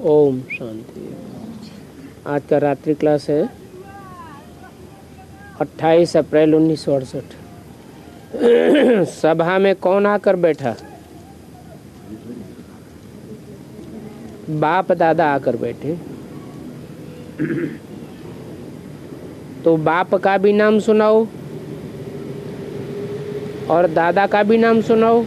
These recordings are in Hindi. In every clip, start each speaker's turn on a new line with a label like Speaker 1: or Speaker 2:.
Speaker 1: ओम शांति। आज का रात्रि क्लास है 28 अप्रैल 1968। सभा में कौन आकर बैठा? बाप दादा आकर बैठे। तो बाप का भी नाम सुनाओ और दादा का भी नाम सुनाओ।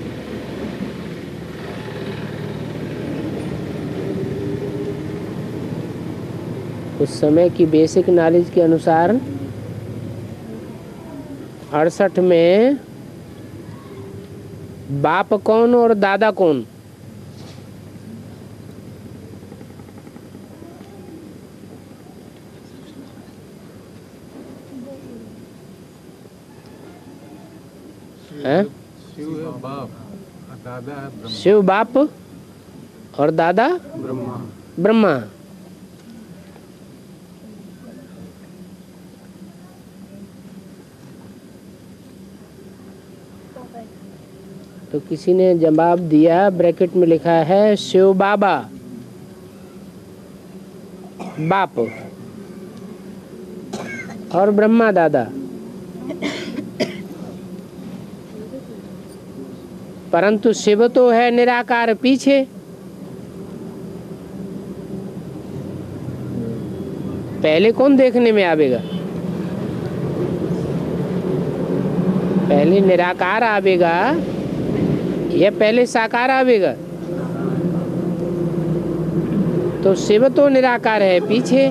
Speaker 1: उस समय की बेसिक नॉलेज के अनुसार 68 में बाप कौन और दादा कौन? शिव बाप और दादा ब्रह्मा। तो किसी ने जवाब दिया, ब्रैकेट में लिखा है शिव बाबा बाप और ब्रह्मा दादा। परंतु शिव तो है निराकार पीछे। पहले कौन देखने में आवेगा? पहले निराकार आवेगा या पहले साकार आवेगा? तो शिव तो निराकार है पीछे।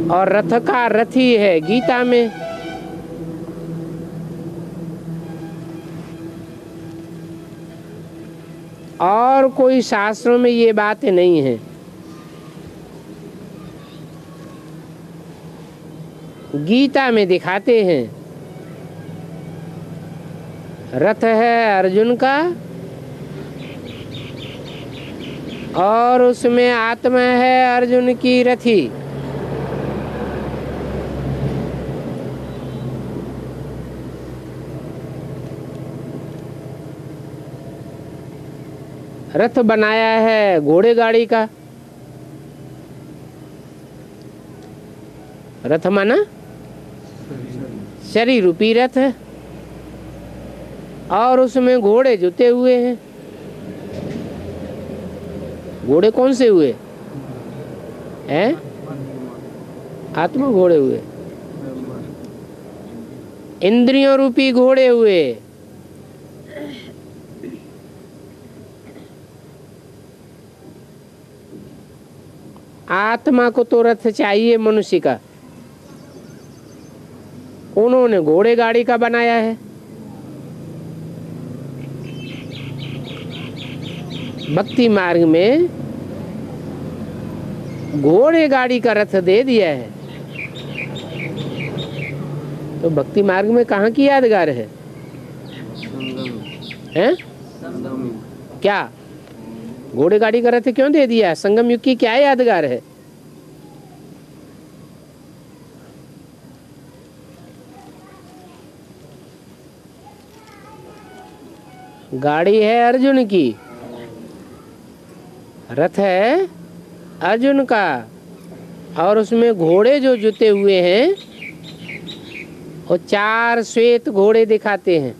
Speaker 1: और रथ का रथी है गीता में। और कोई शास्त्रों में ये बातें नहीं है। गीता में दिखाते हैं रथ है अर्जुन का और उसमें आत्मा है अर्जुन की रथी। रथ बनाया है घोड़े गाड़ी का। रथ माना शरीर रूपी रथ है और उसमें घोड़े जुते हुए हैं। घोड़े कौन से हुए हैं? आत्मा घोड़े हुए, इंद्रियों रूपी घोड़े हुए। आत्मा को तो रथ चाहिए मनुष्य का। उन्होंने घोड़े गाड़ी का बनाया है। भक्ति मार्ग में घोड़े गाड़ी का रथ दे दिया है। तो भक्ति मार्ग में कहाँ की यादगार है? हैं? क्या घोड़े गाड़ी का रथ क्यों दे दिया? संगम युग की क्या यादगार है? गाड़ी है अर्जुन की, रथ है अर्जुन का और उसमें घोड़े जो जुते हुए हैं वो 4 श्वेत घोड़े दिखाते हैं।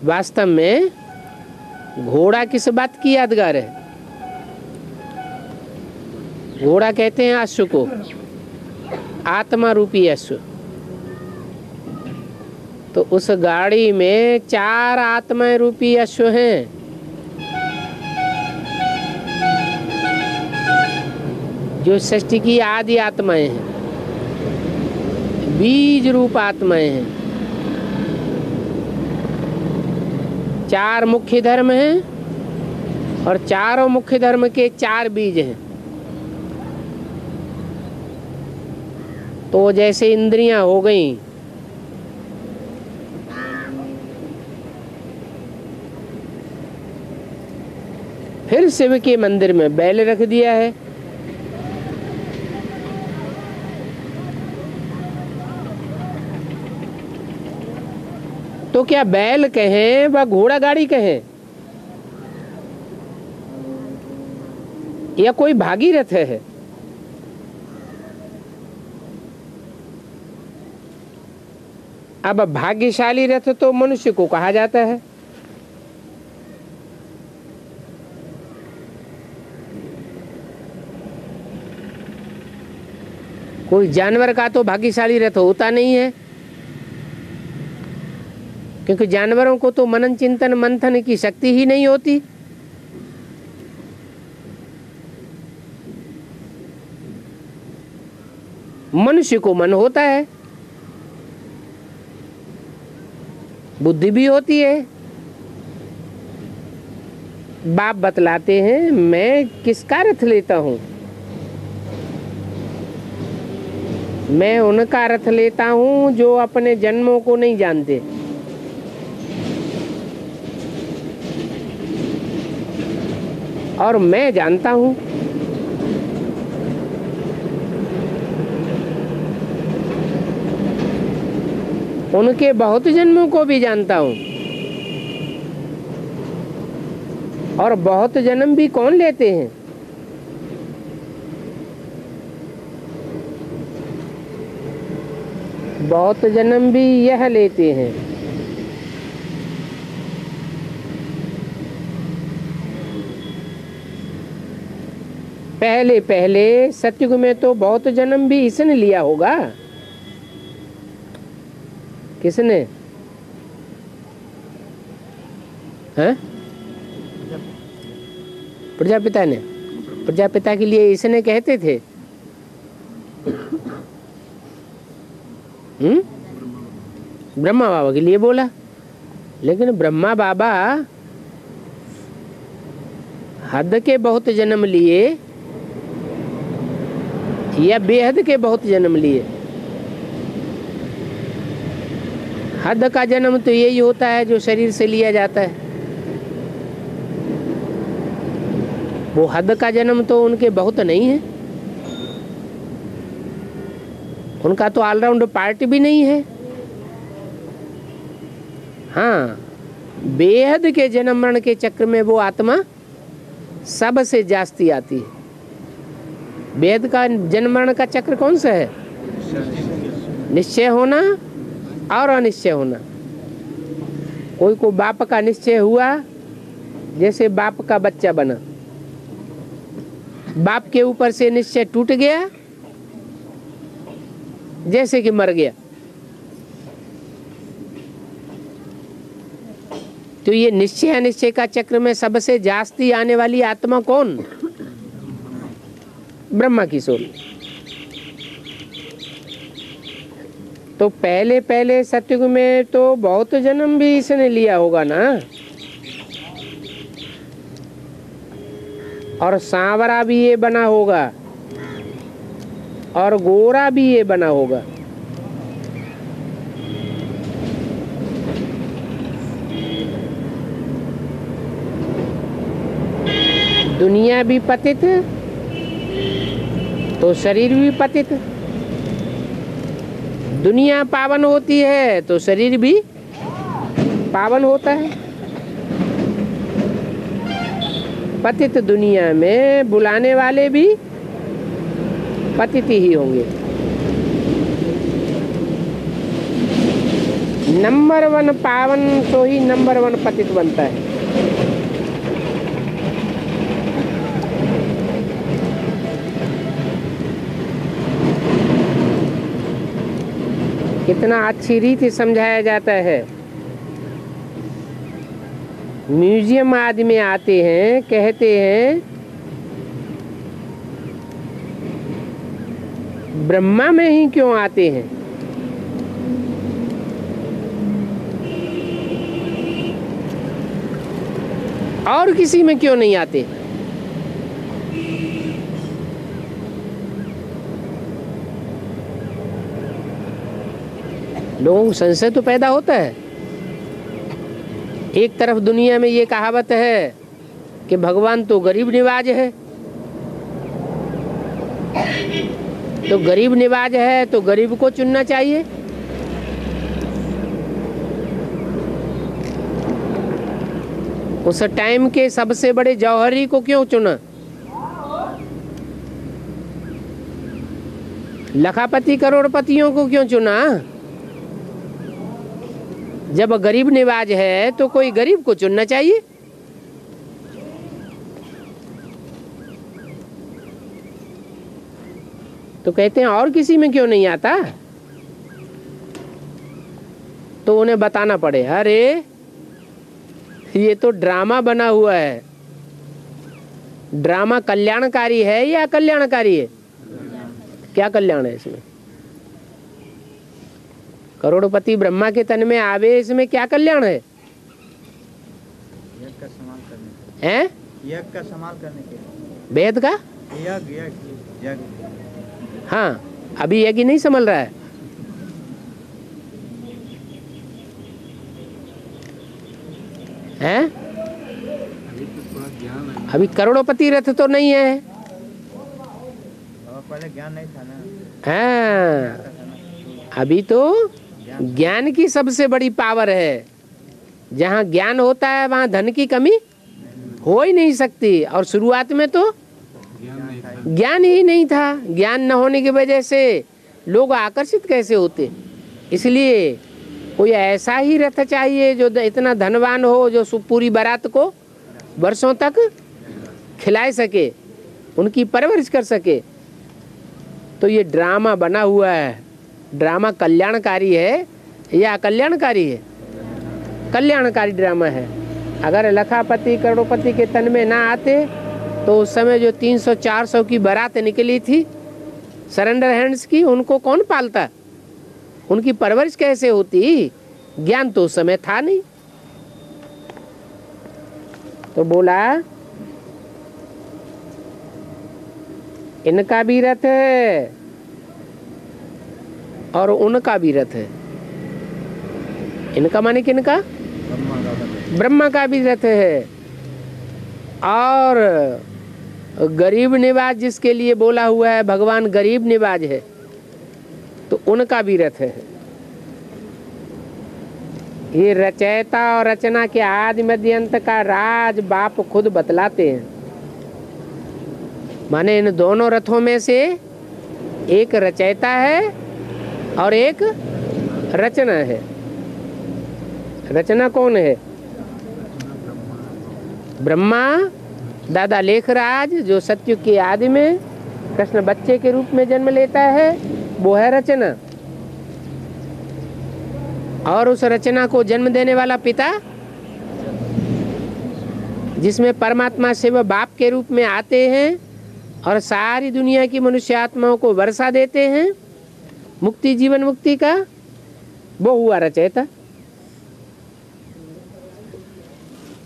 Speaker 1: वास्तव में घोड़ा किस बात की यादगार है? घोड़ा कहते हैं अश्व को, आत्मा रूपी अश्व। तो उस गाड़ी में 4 आत्मा रूपी अश्व हैं। जो सृष्टि की आदि आत्माएं हैं, बीज रूप आत्माएं हैं। 4 मुख्य धर्म हैं और चारों मुख्य धर्म के 4 बीज हैं। तो जैसे इंद्रियां हो गई, फिर शिव के मंदिर में बैल रख दिया है। तो क्या बैल कहें व घोड़ा गाड़ी कहें या कोई भागीरथ है? अब भाग्यशाली रथ तो मनुष्य को कहा जाता है। कोई जानवर का तो भाग्यशाली रथ होता नहीं है, क्योंकि जानवरों को तो मनन चिंतन मंथन की शक्ति ही नहीं होती। मनुष्य को मन होता है, बुद्धि भी होती है। बाप बतलाते हैं मैं किसका रथ लेता हूं? मैं उनका रथ लेता हूं जो अपने जन्मों को नहीं जानते। और मैं जानता हूं। उनके बहुत जन्मों को भी जानता हूं। और बहुत जन्म भी कौन लेते हैं? बहुत जन्म भी यह लेते हैं। पहले पहले सतयुग में तो बहुत जन्म भी इसने लिया होगा। किसने? हैं? प्रजापिता ने। प्रजापिता के लिए इसने कहते थे। ब्रह्मा बाबा के लिए बोला, लेकिन ब्रह्मा बाबा हद के बहुत जन्म लिए या बेहद के बहुत जन्म लिए? हद का जन्म तो यही होता है जो शरीर से लिया जाता है। वो हद का जन्म तो उनके बहुत नहीं है। उनका तो ऑलराउंड पार्ट भी नहीं है। हाँ, बेहद के जन्म मरण के चक्र में वो आत्मा सबसे जास्ती आती है। बेहद का जन्म मरण का चक्र कौन सा है? निश्चय होना और अनिश्चय होना। कोई को बाप का निश्चय हुआ, जैसे बाप का बच्चा बना, बाप के ऊपर से निश्चय टूट गया, जैसे कि मर गया। तो ये निश्चय अनिश्चय का चक्र में सबसे जास्ती आने वाली आत्मा कौन? ब्रह्मा की सोल। तो पहले पहले सतयुग में तो बहुत जन्म भी इसने लिया होगा ना। और सांवरा भी ये बना होगा और गोरा भी ये बना होगा। दुनिया भी पतित तो शरीर भी पतित। दुनिया पावन होती है तो शरीर भी पावन होता है। पतित दुनिया में बुलाने वाले भी पतित ही होंगे। नंबर 1 पावन तो ही नंबर 1 पतित बनता है। कितना अच्छी रीति समझाया जाता है। म्यूजियम आदमी आते हैं, कहते हैं ब्रह्मा में ही क्यों आते हैं? और किसी में क्यों नहीं आते? लोगों को संशय तो पैदा होता है। एक तरफ दुनिया में ये कहावत है कि भगवान तो गरीब निवाज है, तो गरीब निवाज है तो गरीब को चुनना चाहिए। उस टाइम के सबसे बड़े जौहरी को क्यों चुना? लखापति करोड़पतियों को क्यों चुना? जब गरीब निवाज है तो कोई गरीब को चुनना चाहिए। तो कहते हैं और किसी में क्यों नहीं आता? तो उन्हें बताना पड़े, अरे ये तो ड्रामा बना हुआ है। ड्रामा कल्याणकारी है या अकल्याणकारी है? क्या कल्याण है इसमें? करोड़पति ब्रह्मा के तन में आवे, इसमें क्या कल्याण है?
Speaker 2: यज्ञ का संभाल करने के
Speaker 1: हैं?
Speaker 2: यज्ञ का संभाल करने के
Speaker 1: वेद का?
Speaker 2: यज्ञ यज्ञ यज्ञ।
Speaker 1: हाँ, अभी यज्ञ नहीं संभल रहा है। हैं? अभी करोड़पति रथ तो नहीं है।
Speaker 2: और पहले ज्ञान नहीं था ना।
Speaker 1: हाँ, अभी तो ज्ञान की सबसे बड़ी पावर है। जहाँ ज्ञान होता है वहाँ धन की कमी हो ही नहीं सकती। और शुरुआत में तो ज्ञान ही नहीं था। ज्ञान न होने की वजह से लोग आकर्षित कैसे होते? इसलिए कोई ऐसा ही रथ चाहिए जो इतना धनवान हो, जो पूरी बारात को वर्षों तक खिला सके, उनकी परवरिश कर सके। तो ये ड्रामा बना हुआ है। ड्रामा कल्याणकारी है या अकल्याणकारी है? कल्याणकारी ड्रामा है। अगर लखापति करोड़पति के तन में ना आते तो उस समय जो 300-400 की बारात निकली थी सरेंडर हैंड्स की, उनको कौन पालता? उनकी परवरिश कैसे होती? ज्ञान तो उस समय था नहीं। तो बोला इनका भी रथ है और उनका भी रथ है। इनका माने किनका? ब्रह्मा का भी रथ है। और गरीब निवाज जिसके लिए बोला हुआ है, भगवान गरीब निवाज है, तो उनका भी रथ है। ये रचयिता और रचना के आदि मध्य अंत का राज बाप खुद बतलाते हैं। माने इन दोनों रथों में से एक रचयिता है और एक रचना है। रचना कौन है? ब्रह्मा, दादा लेखराज जो सतयुग की आदि में कृष्ण बच्चे के रूप में जन्म लेता है, वो है रचना। और उस रचना को जन्म देने वाला पिता, जिसमें परमात्मा शिव बाप के रूप में आते हैं और सारी दुनिया की मनुष्य आत्माओं को वर्षा देते हैं मुक्ति, जीवन मुक्ति का, वो हुआ रचयिता।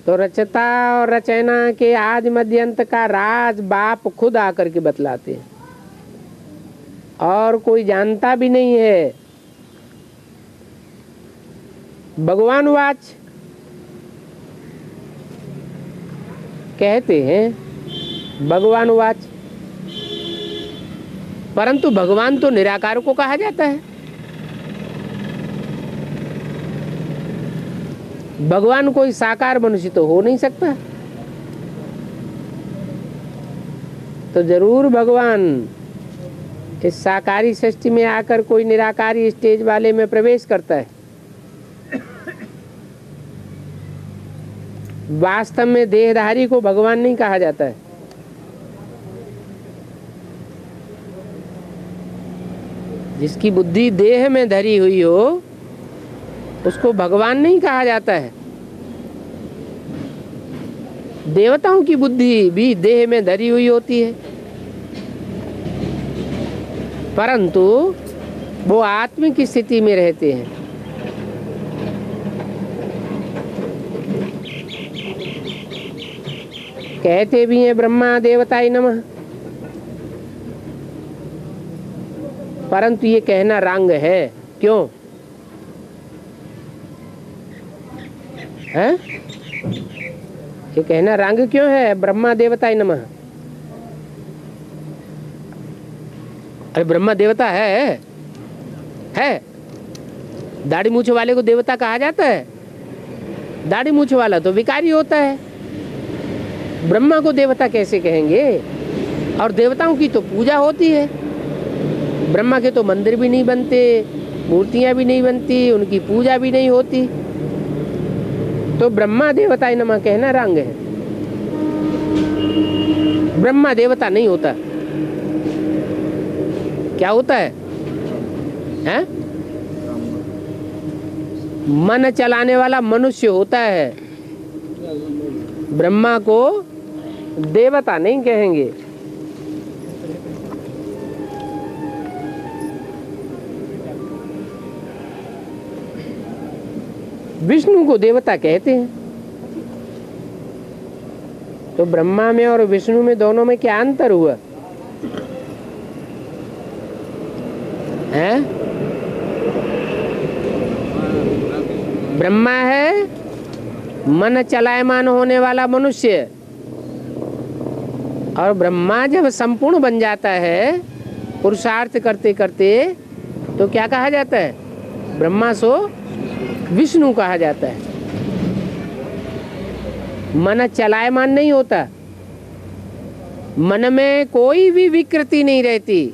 Speaker 1: तो रचता और रचना के आदि मध्य अंत का राज बाप खुद आकर के बतलाते हैं और कोई जानता भी नहीं है। भगवान वाच कहते हैं, भगवान वाच, परंतु भगवान तो निराकार को कहा जाता है। भगवान कोई साकार मनुष्य तो हो नहीं सकता। तो जरूर भगवान इस साकारी सृष्टि में आकर कोई निराकारी स्टेज वाले में प्रवेश करता है। वास्तव में देहधारी को भगवान नहीं कहा जाता है। जिसकी बुद्धि देह में धरी हुई हो उसको भगवान नहीं कहा जाता है। देवताओं की बुद्धि भी देह में धरी हुई होती है, परंतु वो आत्मिक स्थिति में रहते हैं। कहते भी हैं ब्रह्मा देवताय नमः, परंतु ये कहना रंग है। क्यों है? ये कहना रंग क्यों है? ब्रह्मा देवताय नमः। अरे ब्रह्मा देवता है? दाढ़ी मूछ वाले को देवता कहा जाता है? दाढ़ी मूछ वाला तो विकारी होता है। ब्रह्मा को देवता कैसे कहेंगे? और देवताओं की तो पूजा होती है, ब्रह्मा के तो मंदिर भी नहीं बनते, मूर्तियां भी नहीं बनती, उनकी पूजा भी नहीं होती, तो ब्रह्मा देवताय नमः कहना रंग है। ब्रह्मा देवता नहीं होता। क्या होता है? हैं? मन चलाने वाला मनुष्य होता है। ब्रह्मा को देवता नहीं कहेंगे। विष्णु को देवता कहते हैं। तो ब्रह्मा में और विष्णु में, दोनों में क्या अंतर हुआ है? ब्रह्मा है मन चलायमान होने वाला मनुष्य, और ब्रह्मा जब संपूर्ण बन जाता है पुरुषार्थ करते करते, तो क्या कहा जाता है? ब्रह्मा सो विष्णु कहा जाता है। मन चलायमान नहीं होता, मन में कोई भी विकृति नहीं रहती,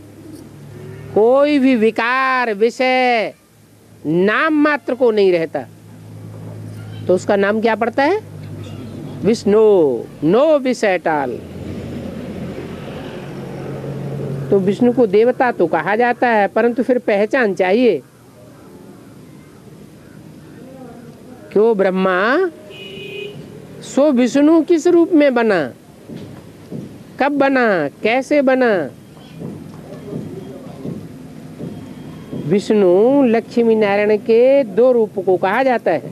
Speaker 1: कोई भी विकार विषय नाम मात्र को नहीं रहता, तो उसका नाम क्या पड़ता है? विष्णु। नो विषय टाल। तो विष्णु को देवता तो कहा जाता है, परंतु फिर पहचान चाहिए। क्यों ब्रह्मा सो विष्णु किस रूप में बना, कब बना, कैसे बना? विष्णु लक्ष्मी नारायण के दो रूप को कहा जाता है।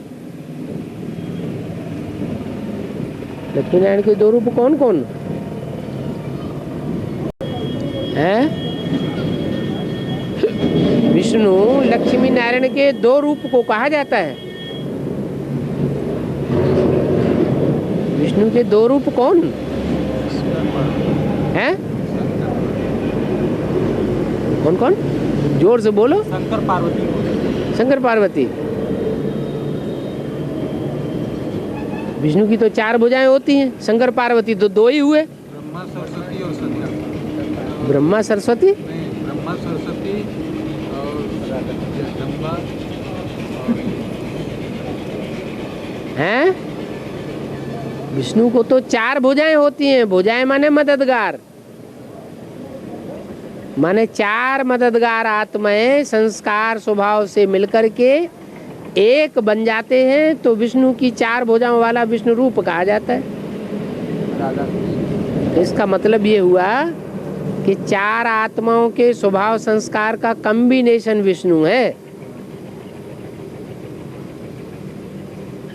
Speaker 1: लक्ष्मी नारायण के दो रूप कौन कौन है? विष्णु लक्ष्मी नारायण के दो रूप को कहा जाता है। विष्णु के दो रूप कौन है? कौन कौन? जोर से बोलो।
Speaker 2: शंकर पार्वती।
Speaker 1: शंकर पार्वती। विष्णु की तो चार भुजाएं होती हैं, शंकर पार्वती तो दो ही हुए।
Speaker 2: ब्रह्मा सरस्वती और शंकर।
Speaker 1: ब्रह्मा सरस्वती,
Speaker 2: ब्रह्मा सरस्वती और जगदम्बा
Speaker 1: हैं? विष्णु को तो चार भुजाएं होती हैं। भुजाएं माने मददगार, माने चार मददगार आत्माएं संस्कार स्वभाव से मिलकर के एक बन जाते हैं, तो विष्णु की चार भुजाओं वाला विष्णु रूप कहा जाता है। इसका मतलब ये हुआ कि चार आत्माओं के स्वभाव संस्कार का कॉम्बिनेशन विष्णु है।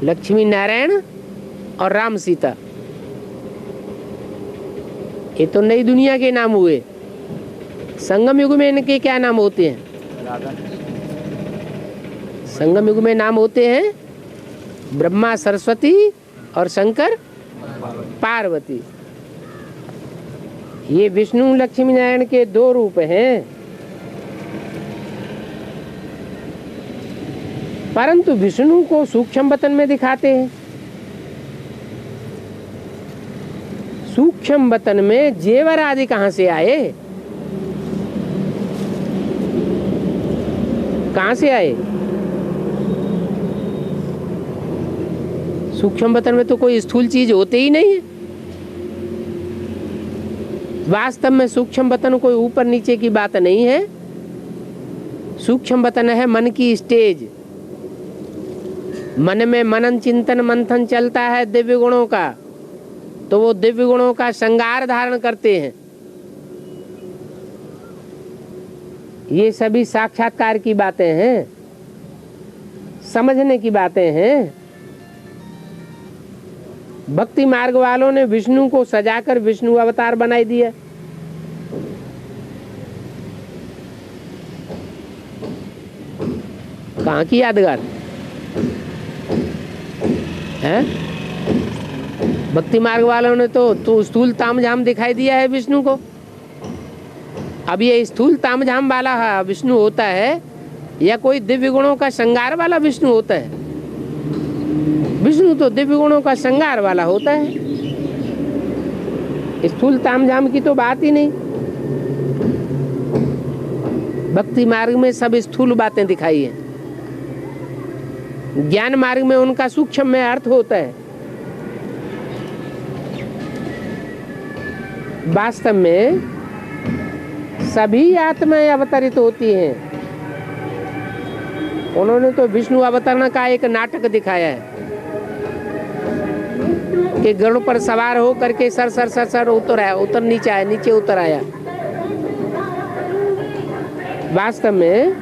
Speaker 1: लक्ष्मी नारायण और राम सीता, ये तो नई दुनिया के नाम हुए। संगम युग में इनके क्या नाम होते हैं? संगम युग में नाम होते हैं ब्रह्मा सरस्वती और शंकर पार्वती। ये विष्णु लक्ष्मी नारायण के दो रूप हैं, परंतु विष्णु को सूक्ष्म वतन में दिखाते हैं। सूक्ष्म वतन में जेवर आदि कहां से आए? कहां से आए? सूक्ष्म वतन में तो कोई स्थूल चीज होते ही नहीं है। वास्तव में सूक्ष्म वतन कोई ऊपर नीचे की बात नहीं है। सूक्ष्म वतन है मन की स्टेज। मन में मनन चिंतन मंथन चलता है दिव्य गुणों का, तो वो दिव्य गुणों का श्रृंगार धारण करते हैं। ये सभी साक्षात्कार की बातें हैं, समझने की बातें हैं। भक्ति मार्ग वालों ने विष्णु को सजाकर विष्णु अवतार बनाई दिया। कहाँ की यादगार है? भक्ति मार्ग वालों ने तो स्थूल तामझाम दिखाई दिया है विष्णु को। अब ये स्थूल तामझाम वाला विष्णु होता है या कोई दिव्य गुणों का श्रृंगार वाला विष्णु होता है? विष्णु तो दिव्य गुणों का श्रृंगार वाला होता है। स्थूल तामझाम की तो बात ही नहीं। भक्ति मार्ग में सब स्थूल बातें दिखाई है, ज्ञान मार्ग में उनका सूक्ष्म में अर्थ होता है। वास्तव में सभी आत्माएं अवतरित होती हैं। उन्होंने तो विष्णु अवतरण का एक नाटक दिखाया है कि गरुड़ पर सवार हो करके सर सर सर सर उतर आया, उतर नीचे आया, नीचे उतर आया। वास्तव में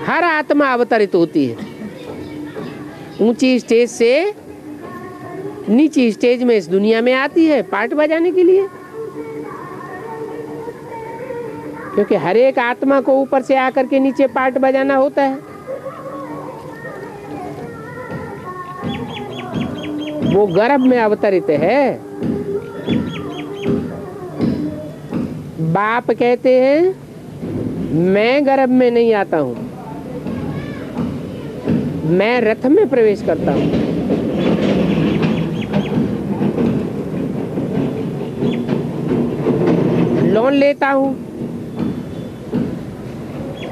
Speaker 1: हर आत्मा अवतरित होती है, ऊंची स्टेज से नीची स्टेज में इस दुनिया में आती है पार्ट बजाने के लिए। क्योंकि हर एक आत्मा को ऊपर से आकर के नीचे पार्ट बजाना होता है। वो गर्भ में अवतरित है। बाप कहते हैं मैं गर्भ में नहीं आता हूं, मैं रथ में प्रवेश करता हूं। लोन लेता हूं,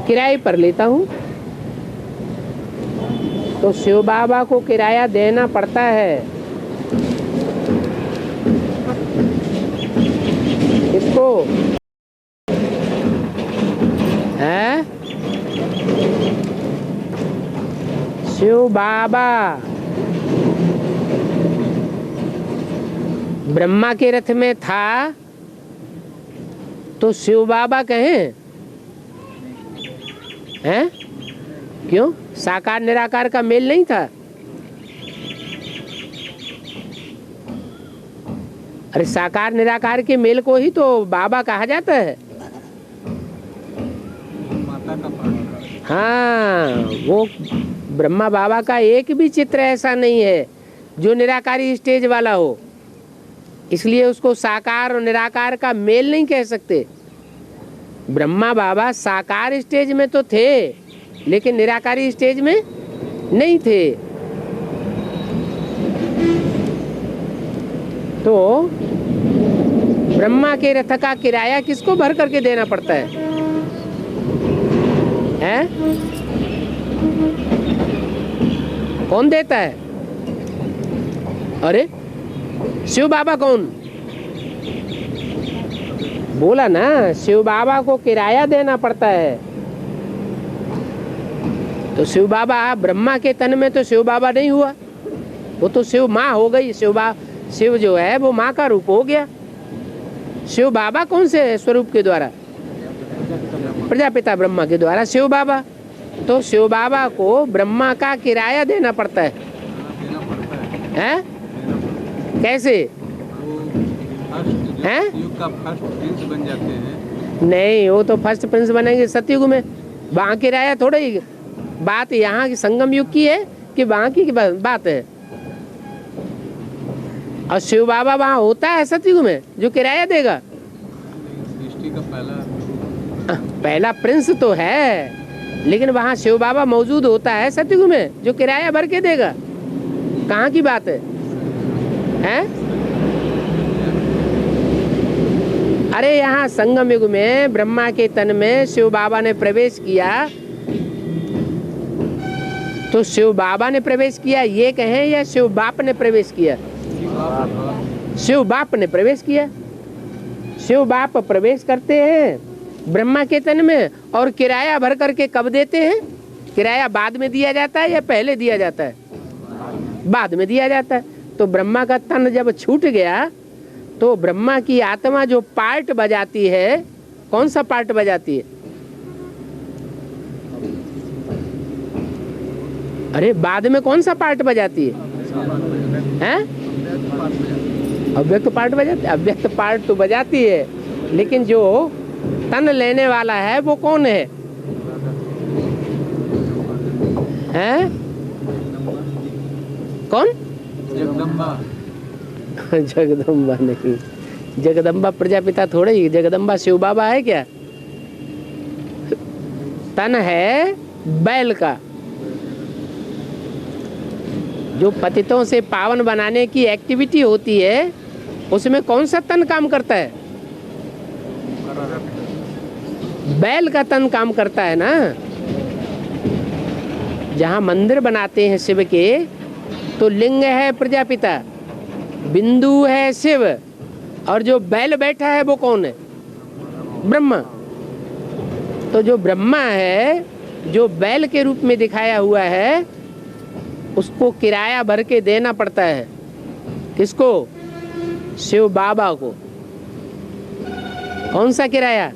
Speaker 1: किराए पर लेता हूं, तो शिव बाबा को किराया देना पड़ता है। किसको? है शिव बाबा। ब्रह्मा के रथ में था तो शिव बाबा कहें हैं? क्यों? साकार निराकार का मेल नहीं था? अरे साकार निराकार के मेल को ही तो बाबा कहा जाता है।
Speaker 2: माता का पाठ।
Speaker 1: हाँ, वो ब्रह्मा बाबा का एक भी चित्र ऐसा नहीं है जो निराकारी स्टेज वाला हो, इसलिए उसको साकार और निराकार का मेल नहीं कह सकते। ब्रह्मा बाबा साकार स्टेज में तो थे लेकिन निराकारी स्टेज में नहीं थे। तो ब्रह्मा के रथ का किराया किसको भर करके देना पड़ता है? हैं? कौन देता है? अरे शिव बाबा कौन? बोला ना, शिव बाबा को किराया देना पड़ता है। तो शिव बाबा ब्रह्मा के तन में तो शिव बाबा नहीं हुआ, वो तो शिव माँ हो गई। शिव जो है वो माँ का रूप हो गया। शिव बाबा कौन से स्वरूप के द्वारा? प्रजापिता ब्रह्मा के द्वारा शिव बाबा। तो शिव बाबा को ब्रह्मा का किराया देना पड़ता है। हैं? कैसे हैं?
Speaker 2: युग का फर्स्ट प्रिंस बन जाते हैं।
Speaker 1: नहीं, वो तो फर्स्ट प्रिंस बनेंगे सतयुग में। वहाँ किराया थोड़ा ही, बात यहाँ की संगम युग की है कि वहाँ की बात है। और शिव बाबा वहाँ होता है सतयुग में जो किराया देगा।
Speaker 2: सृष्टि का
Speaker 1: पहला प्रिंस तो है, लेकिन वहाँ शिव बाबा मौजूद होता है सतयुग में जो किराया भर के देगा। कहाँ की बात है? हैं? अरे यहाँ संगम युग में ब्रह्मा के तन में शिव बाबा ने प्रवेश किया, तो शिव बाबा ने प्रवेश किया ये कहें या शिव बाप ने प्रवेश किया? शिव बाप ने प्रवेश किया। शिव बाप प्रवेश करते हैं ब्रह्मा के तन में, और किराया भर करके कब देते हैं? किराया बाद में दिया जाता है या पहले दिया जाता है? बाद में दिया जाता है। तो ब्रह्मा का तन जब छूट गया तो ब्रह्मा की आत्मा जो पार्ट बजाती है, कौन सा पार्ट बजाती है? अरे बाद में कौन सा पार्ट बजाती है? हैं? अव्यक्त पार्ट बजाती है। अव्यक्त पार्ट तो बजाती है, लेकिन जो तन लेने वाला है वो कौन है? हैं? कौन?
Speaker 2: जगदम्बा।
Speaker 1: जगदम्बा नहीं, जगदम्बा प्रजापिता थोड़े ही। जगदम्बा शिव बाबा है क्या? तन है बैल का, जो पतितों से पावन बनाने की एक्टिविटी होती है उसमें कौन सा तन काम करता है? बैल का तन काम करता है ना। जहाँ मंदिर बनाते हैं शिव के, तो लिंग है प्रजापिता, बिंदु है शिव, और जो बैल बैठा है वो कौन है? ब्रह्मा। तो जो ब्रह्मा है, जो बैल के रूप में दिखाया हुआ है, उसको किराया भर के देना पड़ता है। किसको? शिव बाबा को। कौन सा किराया?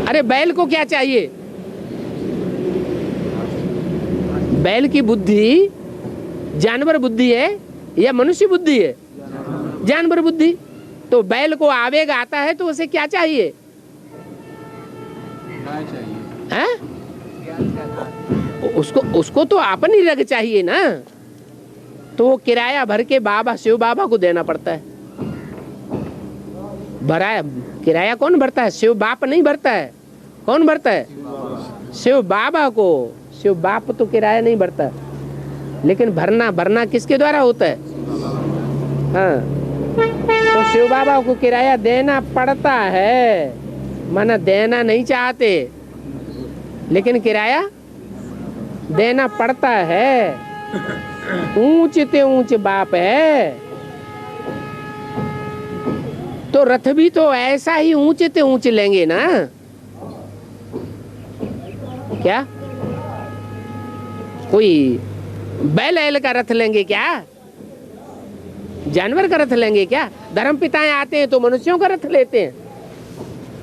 Speaker 1: अरे बैल को क्या चाहिए? बैल की बुद्धि जानवर बुद्धि है या मनुष्य बुद्धि है? जानवर बुद्धि। तो बैल को आवेग आता है तो उसे क्या चाहिए?
Speaker 2: गाय चाहिए।
Speaker 1: हैं? उसको तो अपनी रग चाहिए ना। तो वो किराया भर के बाबा शिव बाबा को देना पड़ता है। भरा किराया कौन भरता है? शिव बाप नहीं भरता है। कौन भरता है? शिव बाबा को। शिव बाप तो किराया नहीं भरता, लेकिन भरना किसके द्वारा होता है? हाँ, तो शिव बाबा को किराया देना पड़ता है। माना देना नहीं चाहते, लेकिन किराया देना पड़ता है। ऊंच ते ऊंच बाप है, तो रथ भी तो ऐसा ही ऊंचे ते ऊंचे लेंगे ना। क्या कोई बैल का रथ लेंगे क्या? जानवर का रथ लेंगे क्या? धर्म पिताएं आते हैं तो मनुष्यों का रथ लेते हैं,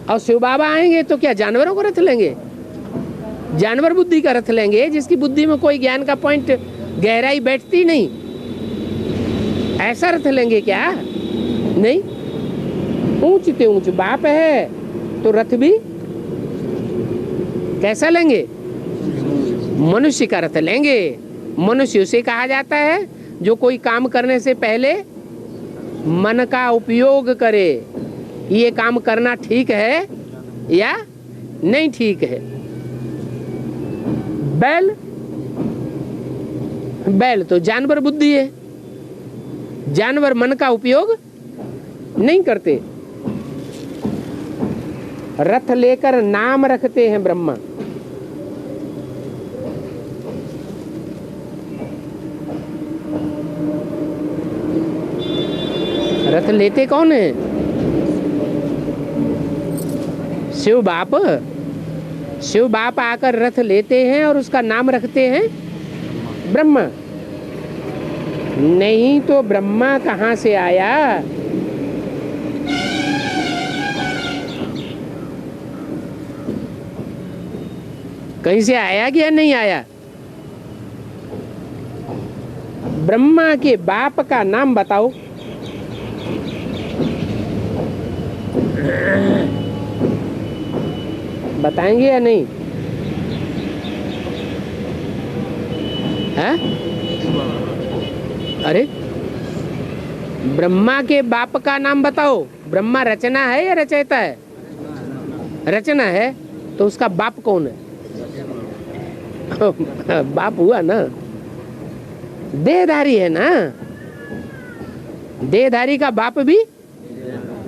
Speaker 1: और शिव बाबा आएंगे तो क्या जानवरों का रथ लेंगे? जानवर बुद्धि का रथ लेंगे, जिसकी बुद्धि में कोई ज्ञान का पॉइंट, गहराई बैठती नहीं। ऐसा रथ लेंगे क्या? नहीं। ऊंच ते ऊंच बाप है, तो रथ भी कैसा लेंगे? मनुष्य का रथ लेंगे। मनुष्य उसे कहा जाता है जो कोई काम करने से पहले मन का उपयोग करे, ये काम करना ठीक है या नहीं ठीक है। बैल तो जानवर बुद्धि है, जानवर मन का उपयोग नहीं करते। रथ लेकर नाम रखते हैं ब्रह्मा। रथ लेते कौन है? शिव बाप। शिव बाप आकर रथ लेते हैं और उसका नाम रखते हैं ब्रह्मा। नहीं तो ब्रह्मा कहाँ से आया? कहीं से आया कि या नहीं आया? ब्रह्मा के बाप का नाम बताओ। बताएंगे या नहीं? है? अरे ब्रह्मा के बाप का नाम बताओ। ब्रह्मा रचना है या रचयिता है? रचना है, तो उसका बाप कौन है? बाप हुआ ना, देहधारी है ना। देहधारी का बाप भी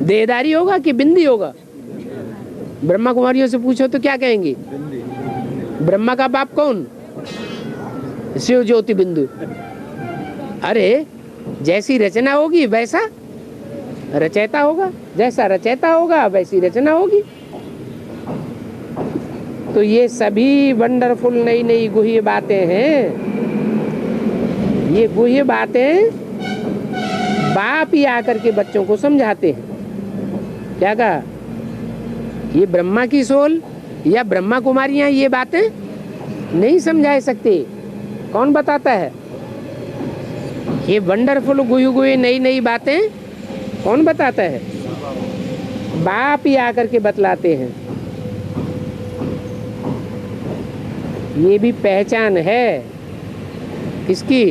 Speaker 1: देहधारी होगा कि बिंदी होगा? ब्रह्मा कुमारियों से पूछो तो क्या कहेंगी? ब्रह्मा का बाप कौन? शिव ज्योति बिंदु। अरे जैसी रचना होगी वैसा रचयिता होगा, जैसा रचयिता होगा वैसी रचना होगी। तो ये सभी वंडरफुल नई नई गुह्य बातें हैं। ये गुह्य बातें बाप ही आकर के बच्चों को समझाते हैं। क्या कहा? ये ब्रह्मा की सोल या ब्रह्मा कुमारियां ये बातें नहीं समझा सकते। कौन बताता है? ये वंडरफुल गुह्य गुह्य नई नई बातें कौन बताता है? बाप ही आकर के बतलाते हैं। ये भी पहचान है इसकी,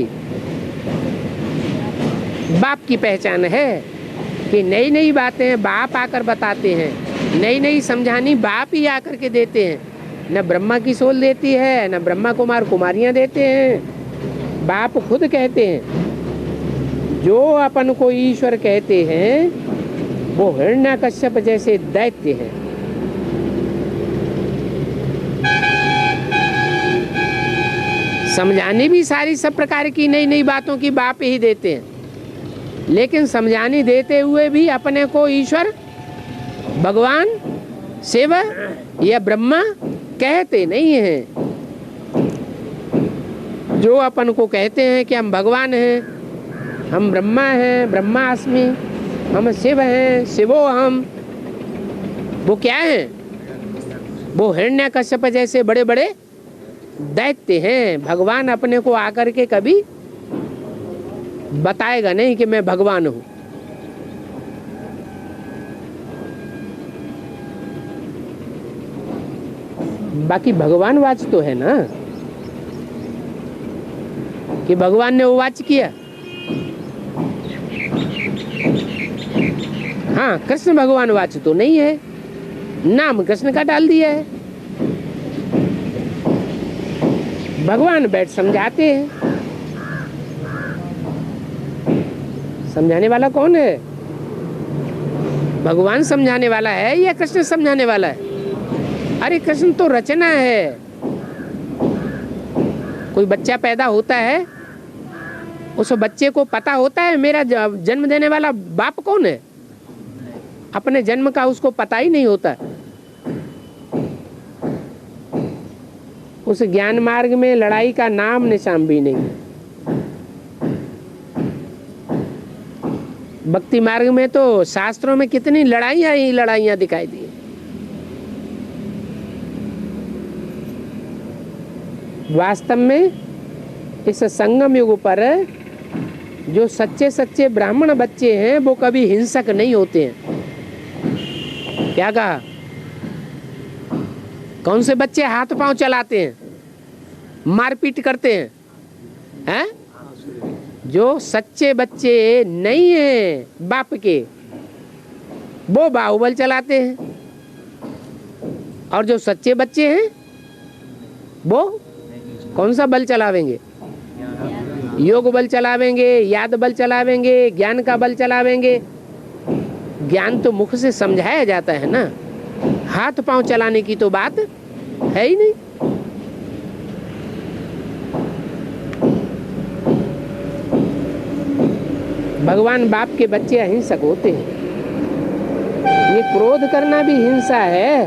Speaker 1: बाप की पहचान है कि नई नई बातें बाप आकर बताते हैं। नई नई समझानी बाप ही आकर के देते हैं। न ब्रह्मा की सोल देती है, न ब्रह्मा कुमार कुमारियां देते हैं, बाप खुद कहते हैं। जो अपन को ईश्वर कहते हैं वो हिरण्यकश्यप जैसे दैत्य हैं। समझाने भी सारी सब प्रकार की नई नई बातों की बाप ही देते हैं, लेकिन समझाने देते हुए भी अपने को ईश्वर, भगवान, शिव या ब्रह्मा कहते नहीं हैं। जो अपन को कहते हैं कि हम भगवान हैं, हम ब्रह्मा हैं, ब्रह्मास्मि, हम शिव हैं, शिवो हम, वो क्या हैं? वो हिरण्यकश्यप जैसे बड़े बड़े दैत्य हैं। भगवान अपने को आकर के कभी बताएगा नहीं कि मैं भगवान हूं। बाकी भगवान वाच तो है ना, कि भगवान ने वो वाच किया। हाँ, कृष्ण भगवान वाच तो नहीं है, नाम कृष्ण का डाल दिया है। भगवान बैठ समझाते हैं। समझाने वाला कौन है? भगवान समझाने वाला है या कृष्ण समझाने वाला है? अरे कृष्ण तो रचना है। कोई बच्चा पैदा होता है, उस बच्चे को पता होता है मेरा जन्म देने वाला बाप कौन है? अपने जन्म का उसको पता ही नहीं होता। उस ज्ञान मार्ग में लड़ाई का नाम निशान भी नहीं। भक्ति मार्ग में तो शास्त्रों में कितनी लड़ाइयां ही लड़ाइयां दिखाई दी। वास्तव में इस संगम युग पर जो सच्चे सच्चे ब्राह्मण बच्चे हैं वो कभी हिंसक नहीं होते हैं। क्या कहा? कौन से बच्चे हाथ पांव चलाते हैं, मारपीट करते हैं? हैं? जो सच्चे बच्चे नहीं हैं बाप के, वो बाहुबल चलाते हैं। और जो सच्चे बच्चे हैं वो कौन सा बल चलावेंगे? योग बल चलावेंगे, याद बल चलावेंगे, ज्ञान का बल चलावेंगे। ज्ञान तो मुख से समझाया जाता है ना, हाथ पांव चलाने की तो बात है ही नहीं। भगवान बाप के बच्चे अहिंसक होते हैं। ये क्रोध करना भी हिंसा है।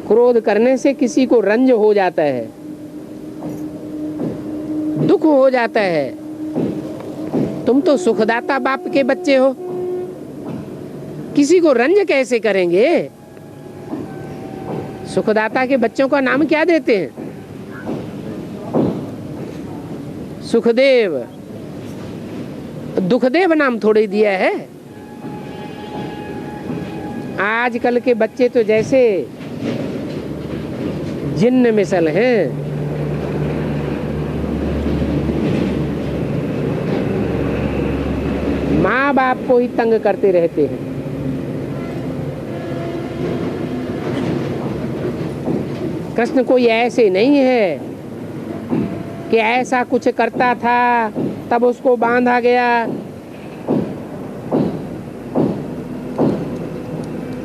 Speaker 1: क्रोध करने से किसी को रंज हो जाता है, दुख हो जाता है। तुम तो सुखदाता बाप के बच्चे हो, किसी को रंज कैसे करेंगे? सुखदाता के बच्चों का नाम क्या देते हैं? सुखदेव। दुखदेव नाम थोड़ी दिया है। आजकल के बच्चे तो जैसे जिन्न मिसल हैं। माँ बाप को ही तंग करते रहते हैं। कृष्ण कोई ऐसे नहीं है कि ऐसा कुछ करता था तब उसको बांधा गया।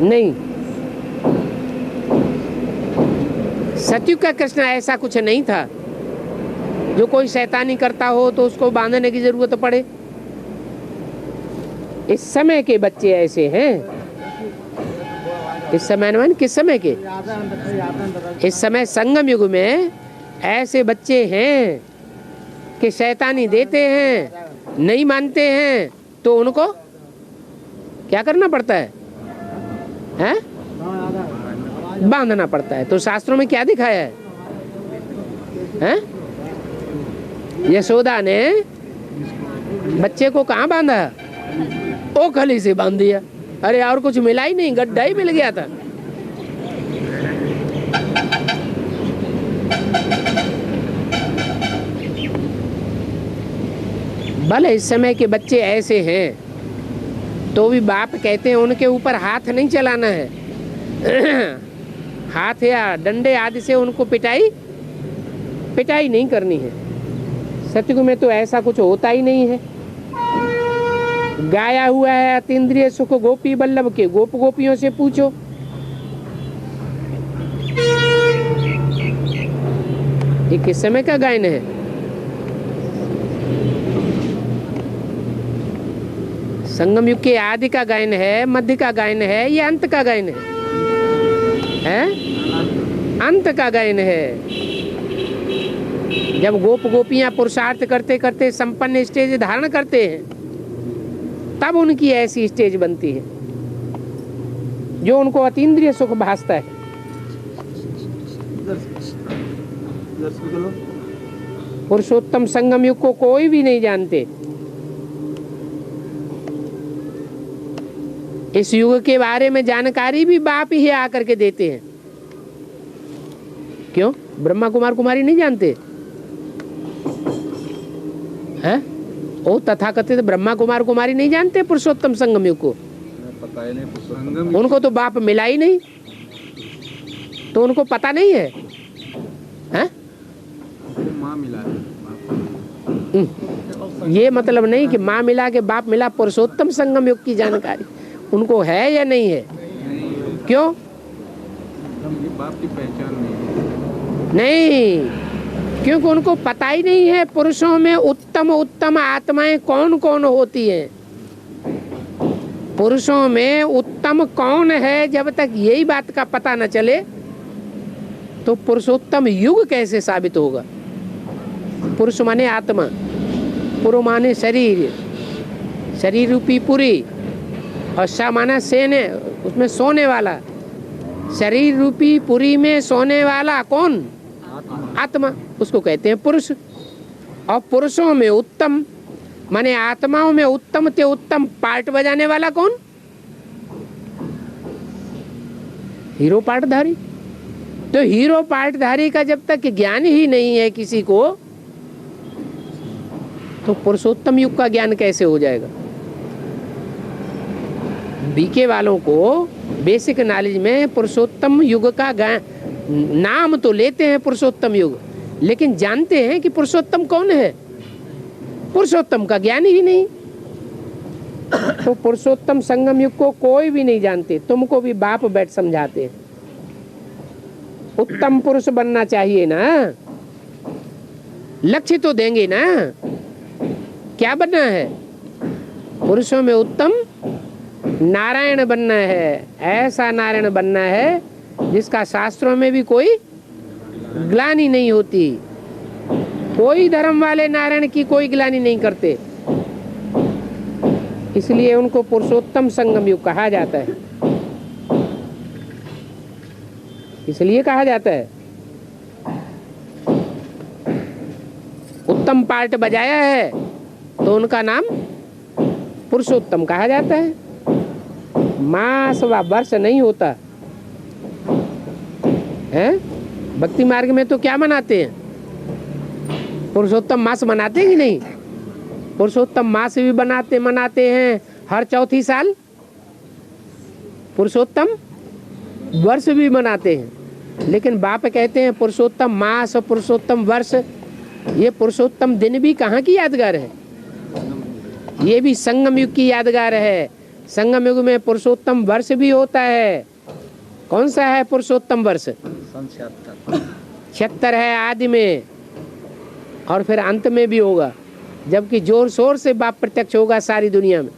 Speaker 1: नहीं, सतयुग का कृष्ण ऐसा कुछ नहीं था जो कोई शैतानी करता हो तो उसको बांधने की जरूरत पड़े। इस समय के बच्चे ऐसे हैं। इस समय न किस समय के? इस समय संगम युग में ऐसे बच्चे हैं कि शैतानी देते हैं, नहीं मानते हैं तो उनको क्या करना पड़ता है? हैं? बांधना पड़ता है। तो शास्त्रों में क्या दिखाया है? हैं? यशोदा ने बच्चे को कहाँ बांधा? ओखली से बांध दिया। अरे और कुछ मिला ही नहीं, गड्ढा ही मिल गया था। भले इस समय के बच्चे ऐसे हैं तो भी बाप कहते हैं उनके ऊपर हाथ नहीं चलाना है। हाथ या डंडे आदि से उनको पिटाई नहीं करनी है। सतयुग में तो ऐसा कुछ होता ही नहीं है। गाया हुआ है अतीन्द्रिय सुख गोपी बल्लभ के, गोप गोपियों से पूछो। ये किस समय का गायन है? संगम युग के आदि का गायन है, मध्य का गायन है, या अंत का गायन है? अंत का गायन है। जब गोप गोपियां पुरुषार्थ करते करते संपन्न स्टेज धारण करते हैं, तब उनकी ऐसी स्टेज बनती है जो उनको अतीन्द्रिय सुख भासता है। पुरुषोत्तम संगम युग को कोई भी नहीं जानते। इस युग के बारे में जानकारी भी बाप ही आकर के देते हैं। क्यों? ब्रह्मा कुमार कुमारी नहीं जानते हैं? ओ तथाकथित ब्रह्मा कुमार कुमारी नहीं जानते पुरुषोत्तम संगम युग को?
Speaker 2: पता ही नहीं।
Speaker 1: उनको तो बाप मिला ही नहीं, तो उनको पता नहीं है, हैं?
Speaker 2: माँ मिला है।
Speaker 1: ये मतलब नहीं कि माँ मिला के बाप मिला। पुरुषोत्तम संगम युग की जानकारी उनको है या नहीं है? क्यों?
Speaker 2: बाप की पहचान नहीं।
Speaker 1: नहीं, क्योंकि उनको पता ही नहीं है पुरुषों में उत्तम उत्तम आत्माएं कौन कौन होती हैं। पुरुषों में उत्तम कौन है, जब तक यही बात का पता न चले तो पुरुषोत्तम युग कैसे साबित होगा? पुरुष माने आत्मा, पुरु माने शरीर, शरीर रूपी पुरी, और सा माना सेने, उसमें सोने वाला। शरीर रूपी पुरी में सोने वाला कौन? आत्मा, उसको कहते हैं पुरुष। और पुरुषों में उत्तम माने आत्माओं में उत्तम ते उत्तम पार्ट बजाने वाला कौन? हीरो पार्टधारी। तो हीरो पार्टधारी का जब तक ज्ञान ही नहीं है किसी को, तो पुरुषोत्तम युग का ज्ञान कैसे हो जाएगा? बीके वालों को बेसिक नॉलेज में पुरुषोत्तम युग का नाम तो लेते हैं पुरुषोत्तम युग, लेकिन जानते हैं कि पुरुषोत्तम कौन है? पुरुषोत्तम का ज्ञान ही नहीं। तो पुरुषोत्तम संगम युग को कोई भी नहीं जानते। तुमको भी बाप बैठ समझाते हैं। उत्तम पुरुष बनना चाहिए ना, लक्ष्य तो देंगे ना। क्या बनना है? पुरुषों में उत्तम नारायण बनना है। ऐसा नारायण बनना है जिसका शास्त्रों में भी कोई ग्लानि नहीं होती। कोई धर्म वाले नारायण की कोई ग्लानि नहीं करते, इसलिए उनको पुरुषोत्तम संगम युग कहा जाता है। इसलिए कहा जाता है। उत्तम पार्ट बजाया है तो उनका नाम पुरुषोत्तम कहा जाता है। मास व वर्ष नहीं होता है। भक्ति मार्ग में तो क्या मनाते हैं? पुरुषोत्तम मास मनाते कि नहीं? पुरुषोत्तम मास भी मनाते हैं हर चौथी साल। पुरुषोत्तम वर्ष भी मनाते हैं, लेकिन बाप कहते हैं पुरुषोत्तम मास और पुरुषोत्तम वर्ष, ये पुरुषोत्तम दिन भी कहाँ की यादगार है? ये भी संगम युग की यादगार है। संगम युग में पुरुषोत्तम वर्ष भी होता है। कौन सा है पुरुषोत्तम वर्ष? 76 है आदि में, और फिर अंत में भी होगा, जबकि जोर शोर से बाप प्रत्यक्ष होगा सारी दुनिया में।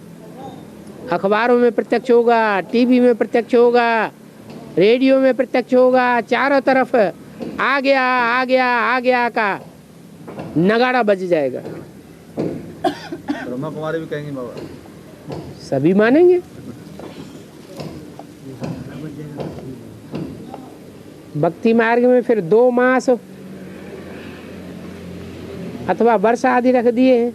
Speaker 1: अखबारों में प्रत्यक्ष होगा, टीवी में प्रत्यक्ष होगा, रेडियो में प्रत्यक्ष होगा। चारों तरफ आ गया आ गया आ गया का नगाड़ा बज जाएगा।
Speaker 2: ब्रह्मा कुमारी भी कहेंगे बाबा,
Speaker 1: सभी मानेंगे। भक्ति मार्ग में फिर 2 मास अथवा वर्ष आदि रख दिए हैं।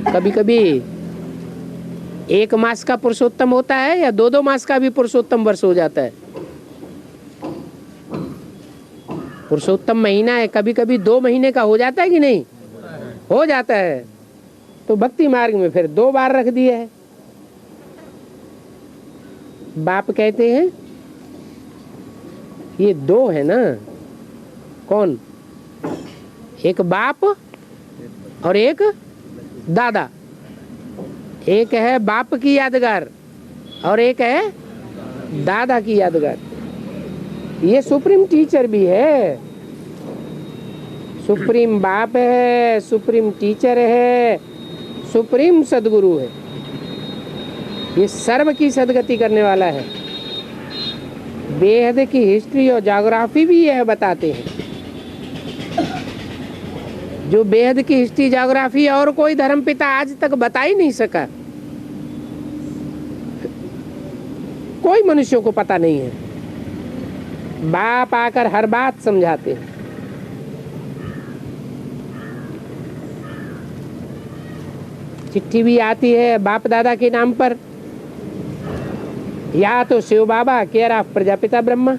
Speaker 1: कभी कभी 1 मास का पुरुषोत्तम होता है, या 2-2 मास का भी पुरुषोत्तम वर्ष हो जाता है। पुरुषोत्तम महीना है, कभी कभी 2 महीने का हो जाता है कि नहीं? हो जाता है। तो भक्ति मार्ग में फिर 2 बार रख दिए है। बाप कहते हैं ये 2 है ना। कौन? एक बाप और एक दादा। एक है बाप की यादगार और एक है दादा की यादगार। ये सुप्रीम टीचर भी है, सुप्रीम बाप है, सुप्रीम टीचर है, सुप्रीम सदगुरु है। ये सर्व की सदगति करने वाला है। बेहद की हिस्ट्री और ज्योग्राफी भी यह बताते हैं। जो बेहद की हिस्ट्री ज्योग्राफी और कोई धर्मपिता आज तक बता ही नहीं सका, कोई मनुष्यों को पता नहीं है। बाप आकर हर बात समझाते हैं। चिट्ठी भी आती है बाप दादा के नाम पर, या तो शिव बाबा केयर ऑफ प्रजापिता ब्रह्मा,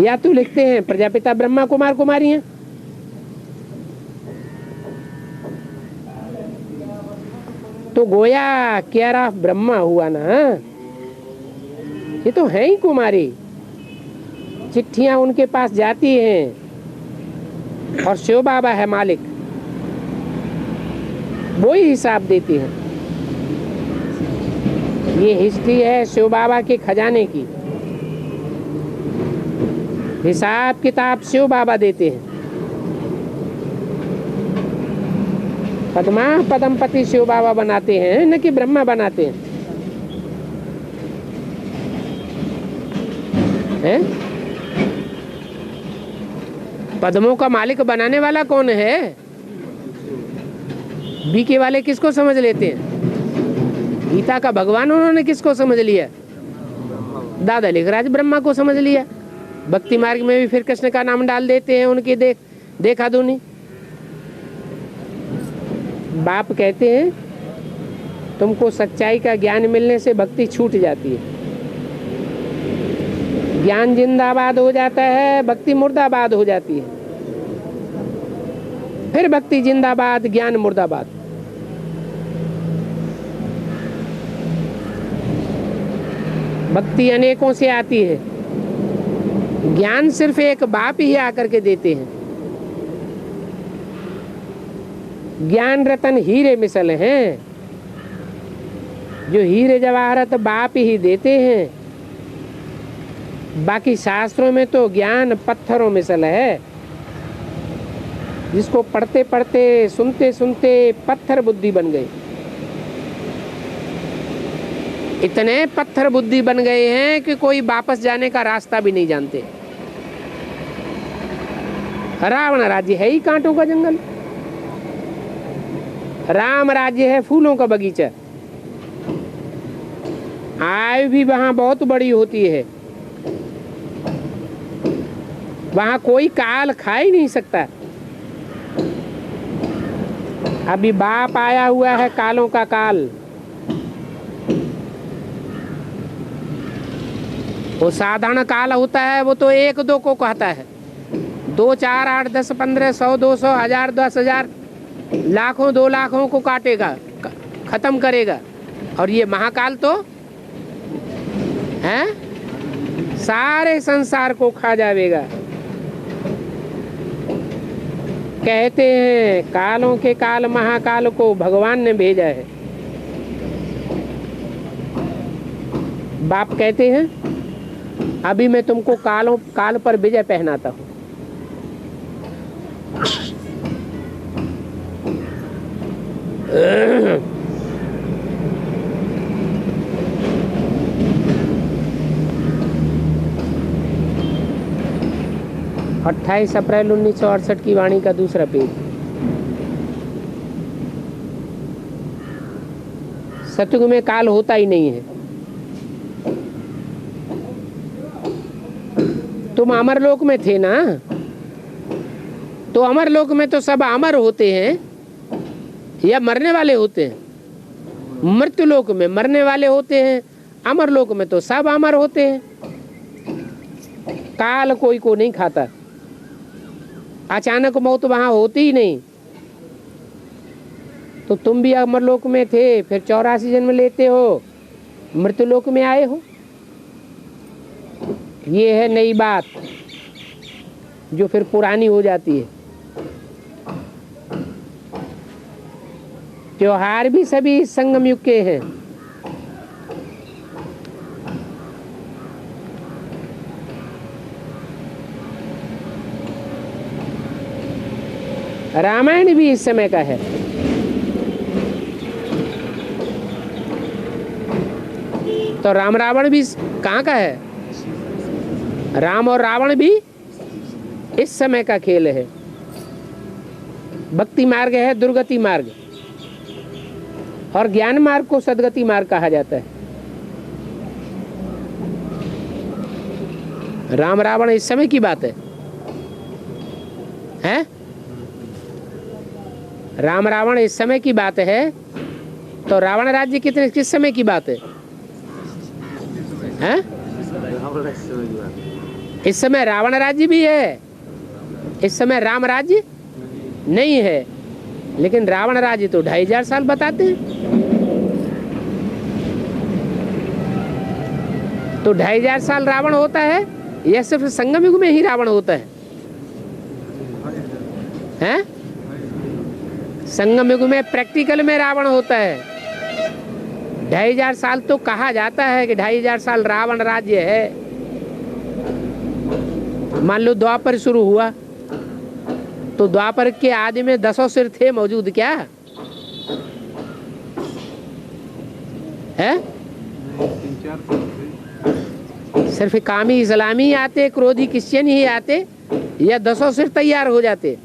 Speaker 1: या तो लिखते हैं प्रजापिता ब्रह्मा कुमार कुमारियां। तो गोया केयर ऑफ ब्रह्मा हुआ ना, ये तो है ही कुमारी। चिट्ठियां उनके पास जाती हैं और शिव बाबा है मालिक, वो ही हिसाब देती हैं। ये हिस्ट्री है शिव बाबा के खजाने की। हिसाब किताब शिव बाबा देते हैं। पद्मा पद्मपति शिव बाबा बनाते हैं, न कि ब्रह्मा बनाते हैं। पद्मों का मालिक बनाने वाला कौन है? बीके वाले किसको समझ लेते हैं? गीता का भगवान उन्होंने किसको समझ लिया? दादा लिखराज ब्रह्मा को समझ लिया। भक्ति मार्ग में भी फिर कृष्ण का नाम डाल देते हैं उनकी देखा दूनी। बाप कहते हैं तुमको सच्चाई का ज्ञान मिलने से भक्ति छूट जाती है। ज्ञान जिंदाबाद हो जाता है, भक्ति मुर्दाबाद हो जाती है। फिर भक्ति जिंदाबाद, ज्ञान मुर्दाबाद। भक्ति अनेकों से आती है, ज्ञान सिर्फ एक बाप ही आकर के देते हैं। ज्ञान रतन हीरे मिसल हैं, जो हीरे जवाहरत बाप ही देते हैं। बाकी शास्त्रों में तो ज्ञान पत्थरों मिसल है, जिसको पढ़ते पढ़ते सुनते सुनते पत्थर बुद्धि बन गई। इतने पत्थर बुद्धि बन गए हैं कि कोई वापस जाने का रास्ता भी नहीं जानते। रावण राज्य है ही कांटों का जंगल, राम राज्य है फूलों का बगीचा। आयु भी वहां बहुत बड़ी होती है, वहां कोई काल खा ही नहीं सकता। अभी बाप आया हुआ है कालों का काल। वो साधारण काल होता है, वो तो 1-2 को कहता है। 2, 4, 8, 10, 15, 100, 200, 1000, 10,000, लाखों 2 लाखों को काटेगा, खत्म करेगा। और ये महाकाल तो है सारे संसार को खा जाएगा। कहते हैं कालों के काल महाकाल को भगवान ने भेजा है। बाप कहते हैं अभी मैं तुमको काल पर विजय पहनाता हूं। अट्ठाईस अप्रैल 1968 की वाणी का दूसरा पेज। सतयुग में काल होता ही नहीं है। तुम अमरलोक में थे ना, तो अमरलोक में तो सब अमर होते हैं या मरने वाले होते हैं? मृत्युलोक में मरने वाले होते हैं, अमरलोक में तो सब अमर होते हैं। काल कोई को नहीं खाता, अचानक मौत वहां होती ही नहीं। तो तुम भी अमरलोक में थे, फिर 84 जन्म लेते हो, मृत्युलोक में आए हो। ये है नई बात। जो फिर पुरानी हो जाती है। त्योहार भी सभी संगम युग के हैं। रामायण भी इस समय का है। तो राम रावण भी कहाँ का है? राम और रावण भी इस समय का खेल है। भक्ति मार्ग है दुर्गति मार्ग, और ज्ञान मार्ग को सद्गति मार्ग कहा जाता है। राम रावण इस समय की बात है, हैं? राम रावण इस समय की बात है। तो रावण राज्य किस समय की बात है? हैं? इस समय रावण राज्य भी है, इस समय राम राज्य नहीं है। लेकिन रावण राज्य तो 2500 साल बताते हैं। तो 2500 साल रावण होता है या सिर्फ संगम युग में ही रावण होता है? हैं? संगम युग में प्रैक्टिकल में रावण होता है। 2500 साल तो कहा जाता है कि 2500 साल रावण राज्य है। मान लो द्वापर शुरू हुआ तो द्वापर के आदि में 10 सिर थे मौजूद क्या है?
Speaker 2: 3-4 थे।
Speaker 1: सिर्फ कामी इस्लामी आते, क्रोधी क्रिश्चियन ही आते, या 10 सिर तैयार हो जाते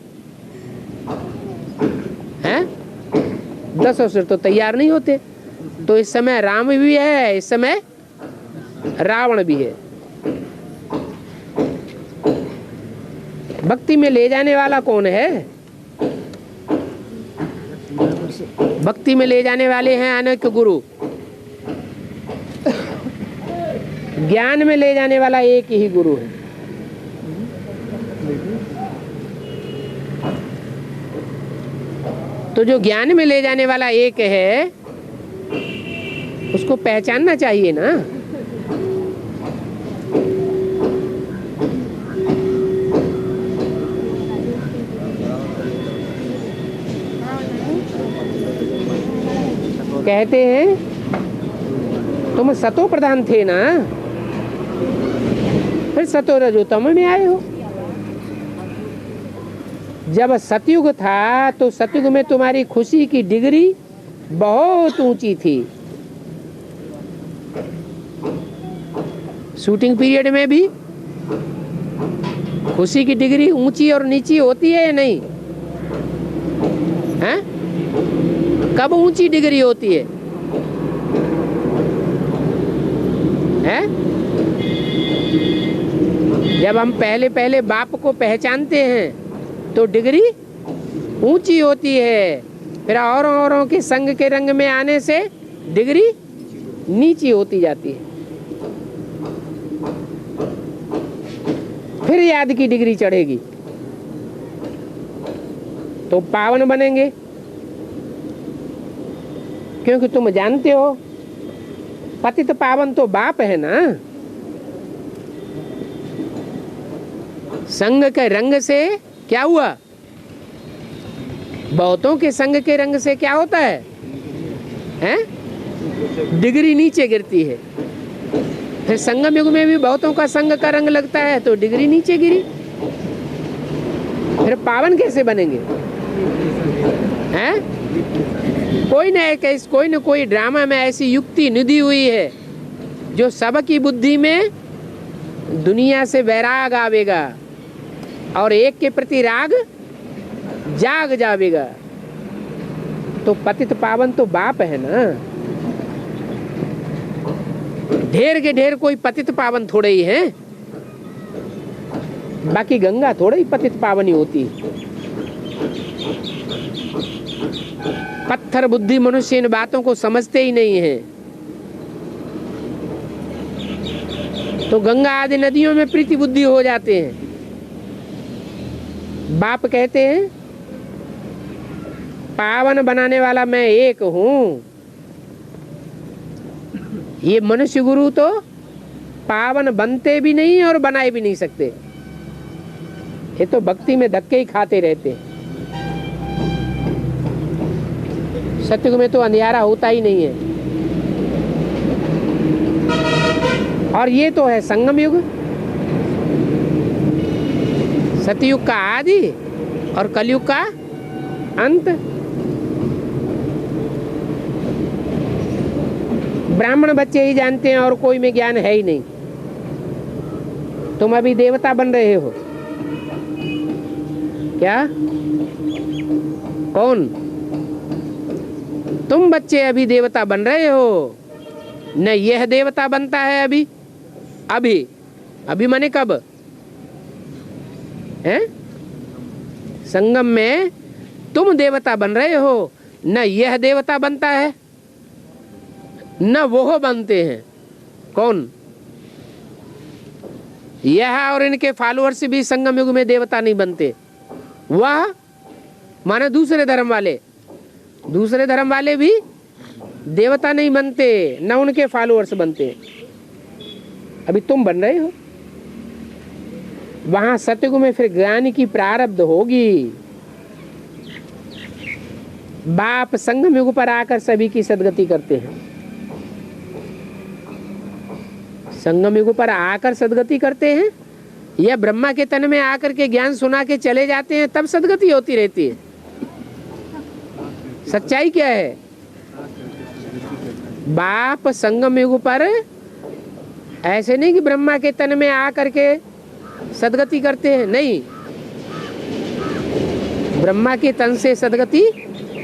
Speaker 1: हैं? 10 सिर तो तैयार नहीं होते। तो इस समय राम भी है, इस समय रावण भी है। भक्ति में ले जाने वाला कौन है? भक्ति में ले जाने वाले हैं अनेक गुरु। ज्ञान में ले जाने वाला एक ही गुरु है। तो जो ज्ञान में ले जाने वाला एक है उसको पहचानना चाहिए ना। कहते हैं तुम सतो प्रधान थे ना, फिर सतो रजोतम में आए हो। जब सतयुग था तो सतयुग में तुम्हारी खुशी की डिग्री बहुत ऊंची थी। शूटिंग पीरियड में भी खुशी की डिग्री ऊंची और नीची होती है या नहीं? हैं? कब ऊंची डिग्री होती है? हैं? जब हम पहले पहले बाप को पहचानते हैं तो डिग्री ऊंची होती है। फिर औरों के संग के रंग में आने से डिग्री नीची होती जाती है। फिर याद की डिग्री चढ़ेगी तो पावन बनेंगे। क्योंकि तुम जानते हो पतित पावन तो बाप है ना। संग के रंग से क्या हुआ? बहुतों के संग के रंग से क्या होता है? हैं? डिग्री नीचे गिरती है। फिर संगम युग में भी बहुतों का संग का रंग लगता है तो डिग्री नीचे गिरी। फिर पावन कैसे बनेंगे? हैं? कोई न कोई ड्रामा में ऐसी युक्ति निधि हुई है जो सबकी बुद्धि में दुनिया से वैराग आवेगा और एक के प्रति राग जाग जावेगा। तो पतित पावन तो बाप है ना। ढेर के ढेर कोई पतित पावन थोड़े ही हैं। बाकी गंगा थोड़े ही पतित पावन ही होती है। पत्थर बुद्धि मनुष्य इन बातों को समझते ही नहीं है। तो गंगा आदि नदियों में प्रीति बुद्धि हो जाते हैं। बाप कहते हैं पावन बनाने वाला मैं एक हूं। ये मनुष्य गुरु तो पावन बनते भी नहीं और बनाए भी नहीं सकते। ये तो भक्ति में धक्के ही खाते रहते हैं। सतयुग में तो अंधियारा होता ही नहीं है। और ये तो है संगम युग, सतयुग का आदि और कलयुग का अंत। ब्राह्मण बच्चे ही जानते हैं और कोई में ज्ञान है ही नहीं। तुम अभी देवता बन रहे हो क्या? कौन? तुम बच्चे अभी देवता बन रहे हो। न यह देवता बनता है अभी। अभी अभी माने कब है? संगम में तुम देवता बन रहे हो, न यह देवता बनता है न वो बनते हैं। कौन? यह और इनके फॉलोअर्स भी संगम युग में देवता नहीं बनते। वह माने दूसरे धर्म वाले, दूसरे धर्म वाले भी देवता नहीं बनते, न उनके फॉलोअर्स बनते। अभी तुम बन रहे हो। वहां सतयुग में फिर ज्ञान की प्रारब्ध होगी। बाप संगम युग पर आकर सभी की सद्गति करते हैं। संगम युग पर आकर सद्गति करते हैं या ब्रह्मा के तन में आकर के ज्ञान सुना के चले जाते हैं तब सद्गति होती रहती है? सच्चाई क्या है? बाप संगम युग पर ऐसे नहीं कि ब्रह्मा के तन में आकर के सद्गति करते हैं, नहीं। ब्रह्मा के तन से सद्गति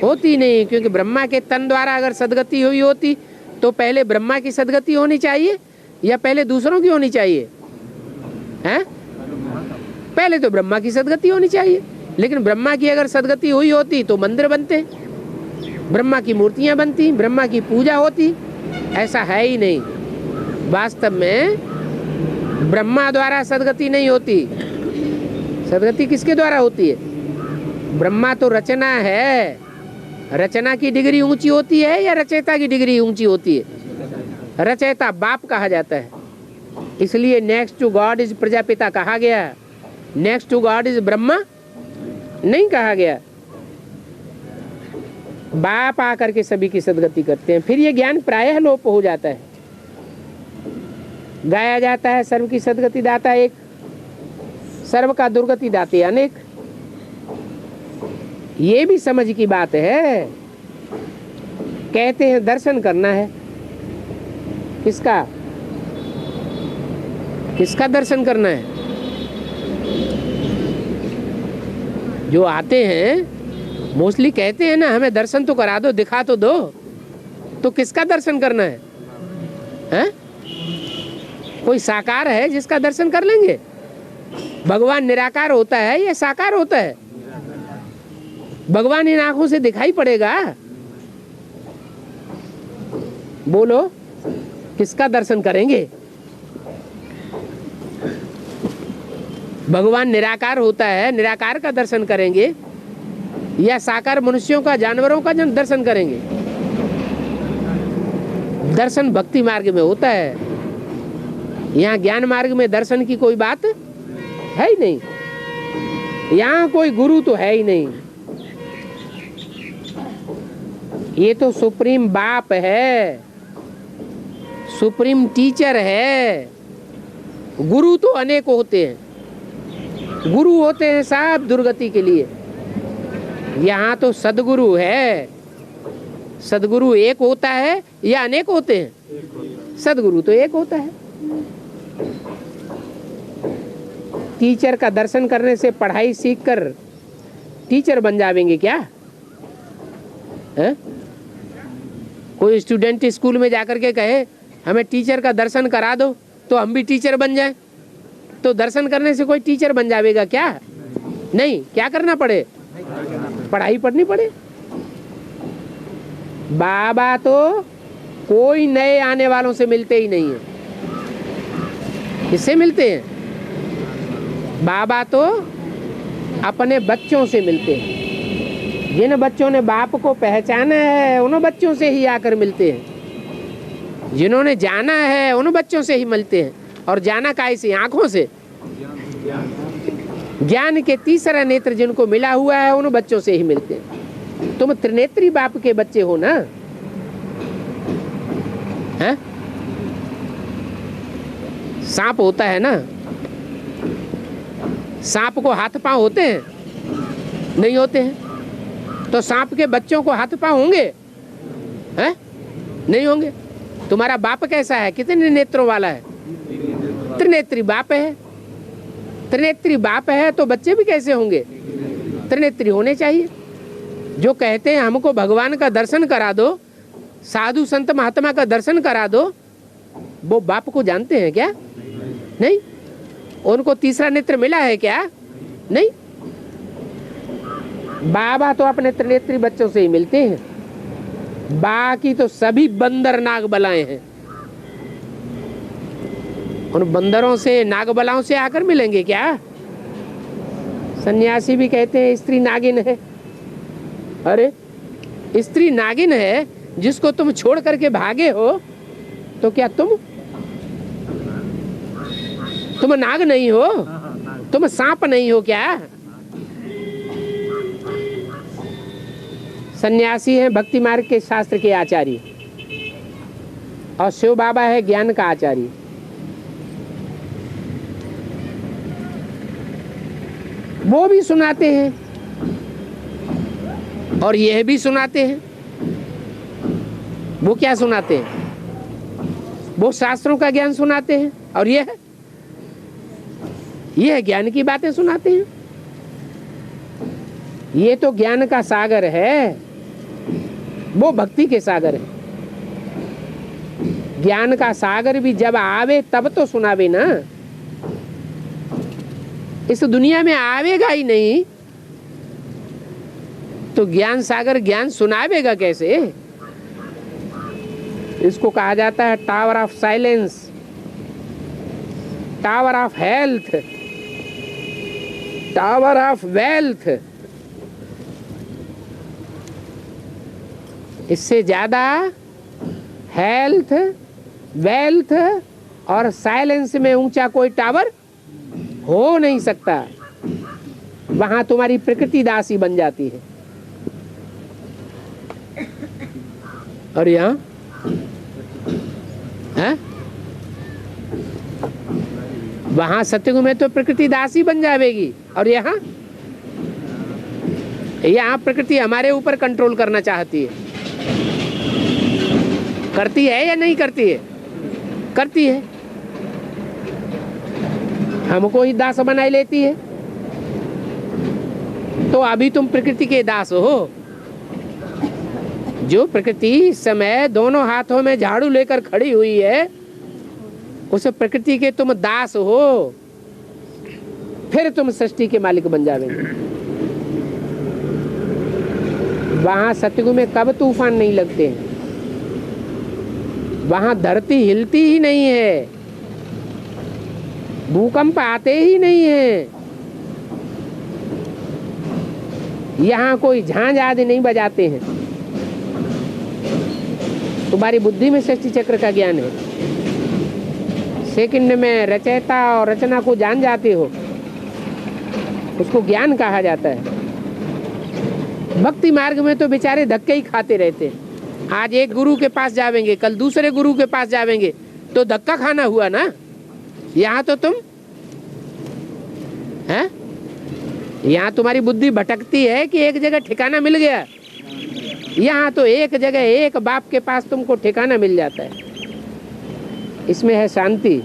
Speaker 1: होती नहीं, क्योंकि ब्रह्मा के तन द्वारा अगर सद्गति हुई होती तो पहले ब्रह्मा की सद्गति होनी चाहिए या पहले दूसरों की होनी चाहिए? हैं? पहले तो ब्रह्मा की सद्गति होनी चाहिए। लेकिन ब्रह्मा की अगर सद्गति हुई होती तो मंदिर बनते, ब्रह्मा की मूर्तियां बनती, ब्रह्मा की पूजा होती। ऐसा है ही नहीं। वास्तव में ब्रह्मा द्वारा सद्गति नहीं होती। सद्गति किसके द्वारा होती है? ब्रह्मा तो रचना है। रचना की डिग्री ऊंची होती है या रचयिता की डिग्री ऊंची होती है? रचयिता बाप कहा जाता है। इसलिए next to God is Prajapita कहा गया, next to God is Brahma नहीं कहा गया। बाप आकर के सभी की सद्गति करते हैं। फिर ये ज्ञान प्रायः लोप हो जाता है। गाया जाता है सर्व की सद्गति दाता एक, सर्व का दुर्गति दाते अनेक। ये भी समझ की बात है। कहते हैं दर्शन करना है। किसका? किसका दर्शन करना है? जो आते हैं मोस्टली कहते हैं ना, हमें दर्शन तो करा दो, दिखा तो दो। तो किसका दर्शन करना है? हैं? कोई साकार है जिसका दर्शन कर लेंगे? भगवान निराकार होता है या साकार होता है? भगवान इन आंखों से दिखाई पड़ेगा? बोलो, किसका दर्शन करेंगे? भगवान निराकार होता है, निराकार का दर्शन करेंगे या साकार मनुष्यों का, जानवरों का दर्शन करेंगे? दर्शन भक्ति मार्ग में होता है। यहाँ ज्ञान मार्ग में दर्शन की कोई बात है ही नहीं। यहाँ कोई गुरु तो है ही नहीं। ये तो सुप्रीम बाप है, सुप्रीम टीचर है। गुरु तो अनेक होते हैं। गुरु होते हैं साहब दुर्गति के लिए। यहाँ तो सदगुरु है। सदगुरु एक होता है या अनेक होते हैं? सदगुरु तो एक होता है। टीचर का दर्शन करने से पढ़ाई सीखकर टीचर बन जाएंगे क्या? है? कोई स्टूडेंट स्कूल में जाकर के कहे हमें टीचर का दर्शन करा दो तो हम भी टीचर बन जाए, तो दर्शन करने से कोई टीचर बन जाएगा क्या? नहीं। क्या करना पड़े? पढ़ाई पढ़नी पड़े। बाबा तो कोई नए आने वालों से मिलते ही नहीं है। किससे मिलते हैं? बाबा तो अपने बच्चों से मिलते हैं। जिन बच्चों ने बाप को पहचाना है उन बच्चों से ही आकर मिलते हैं। जिन्होंने जाना है उन बच्चों से ही मिलते हैं। और जाना कैसे? आंखों से। ज्ञान के तीसरा नेत्र जिनको मिला हुआ है उन बच्चों से ही मिलते हैं। तुम त्रिनेत्री बाप के बच्चे हो ना, हैं? सांप होता है ना, सांप को हाथ पांव होते हैं? नहीं होते हैं। तो सांप के बच्चों को हाथ पांव होंगे? हैं? नहीं होंगे। तुम्हारा बाप कैसा है, कितने नेत्रों वाला है? त्रिनेत्री बाप है। त्रिनेत्री बाप है तो बच्चे भी कैसे होंगे? त्रिनेत्री होने चाहिए। जो कहते हैं हमको भगवान का दर्शन करा दो, साधु संत महात्मा का दर्शन करा दो, वो बाप को जानते हैं क्या? नहीं। उनको तीसरा नेत्र मिला है क्या? नहीं। बाबा तो अपने त्रिनेत्री बच्चों से ही मिलते हैं, बाकी तो सभी बंदर नाग बलाएं हैं। उन बंदरों से नाग बलाओं से आकर मिलेंगे क्या? सन्यासी भी कहते हैं स्त्री नागिन है। अरे स्त्री नागिन है जिसको तुम छोड़ करके भागे हो, तो क्या तुम नाग नहीं हो? तुम सांप नहीं हो क्या? सन्यासी है भक्ति मार्ग के शास्त्र के आचार्य, और शिव बाबा है ज्ञान का आचार्य। वो भी सुनाते हैं और यह भी सुनाते हैं। वो क्या सुनाते हैं? वो शास्त्रों का ज्ञान सुनाते हैं, और यह ज्ञान की बातें सुनाते हैं। ये तो ज्ञान का सागर है, वो भक्ति के सागर है। ज्ञान का सागर भी जब आवे तब तो सुनावे ना। इस दुनिया में आवेगा ही नहीं तो ज्ञान सागर ज्ञान सुनावेगा कैसे? इसको कहा जाता है tower of silence, tower of health, tower of wealth. इससे ज्यादा हेल्थ, वेल्थ और साइलेंस में ऊंचा कोई टावर हो नहीं सकता। वहां तुम्हारी प्रकृति दासी बन जाती है। और यहाँ है, वहां सत्युग में तो प्रकृति दासी बन जाएगी, और यहाँ प्रकृति हमारे ऊपर कंट्रोल करना चाहती है। करती है या नहीं करती है? करती है। हमको ही दास बनाई लेती है। तो अभी तुम प्रकृति के दास हो। जो प्रकृति इस समय दोनों हाथों में झाड़ू लेकर खड़ी हुई है, उस प्रकृति के तुम दास हो। फिर तुम सृष्टि के मालिक बन जाओगे। वहां सतयुग में कब तूफान नहीं लगते हैं, वहां धरती हिलती ही नहीं है, भूकंप आते ही नहीं है, यहाँ कोई झांझ आदि नहीं बजाते हैं। तुम्हारी बुद्धि में सृष्टि चक्र का ज्ञान है। सेकंड में रचयिता और रचना को जान जाते हो, उसको ज्ञान कहा जाता है। भक्ति मार्ग में तो बेचारे धक्के ही खाते रहते हैं। आज एक गुरु के पास जावेंगे, कल दूसरे गुरु के पास जावेंगे, तो धक्का खाना हुआ ना। यहाँ तो तुम हैं, यहाँ तुम्हारी बुद्धि भटकती है कि एक जगह ठिकाना मिल गया। यहाँ तो एक जगह एक बाप के पास तुमको ठिकाना मिल जाता है। इसमें है शांति।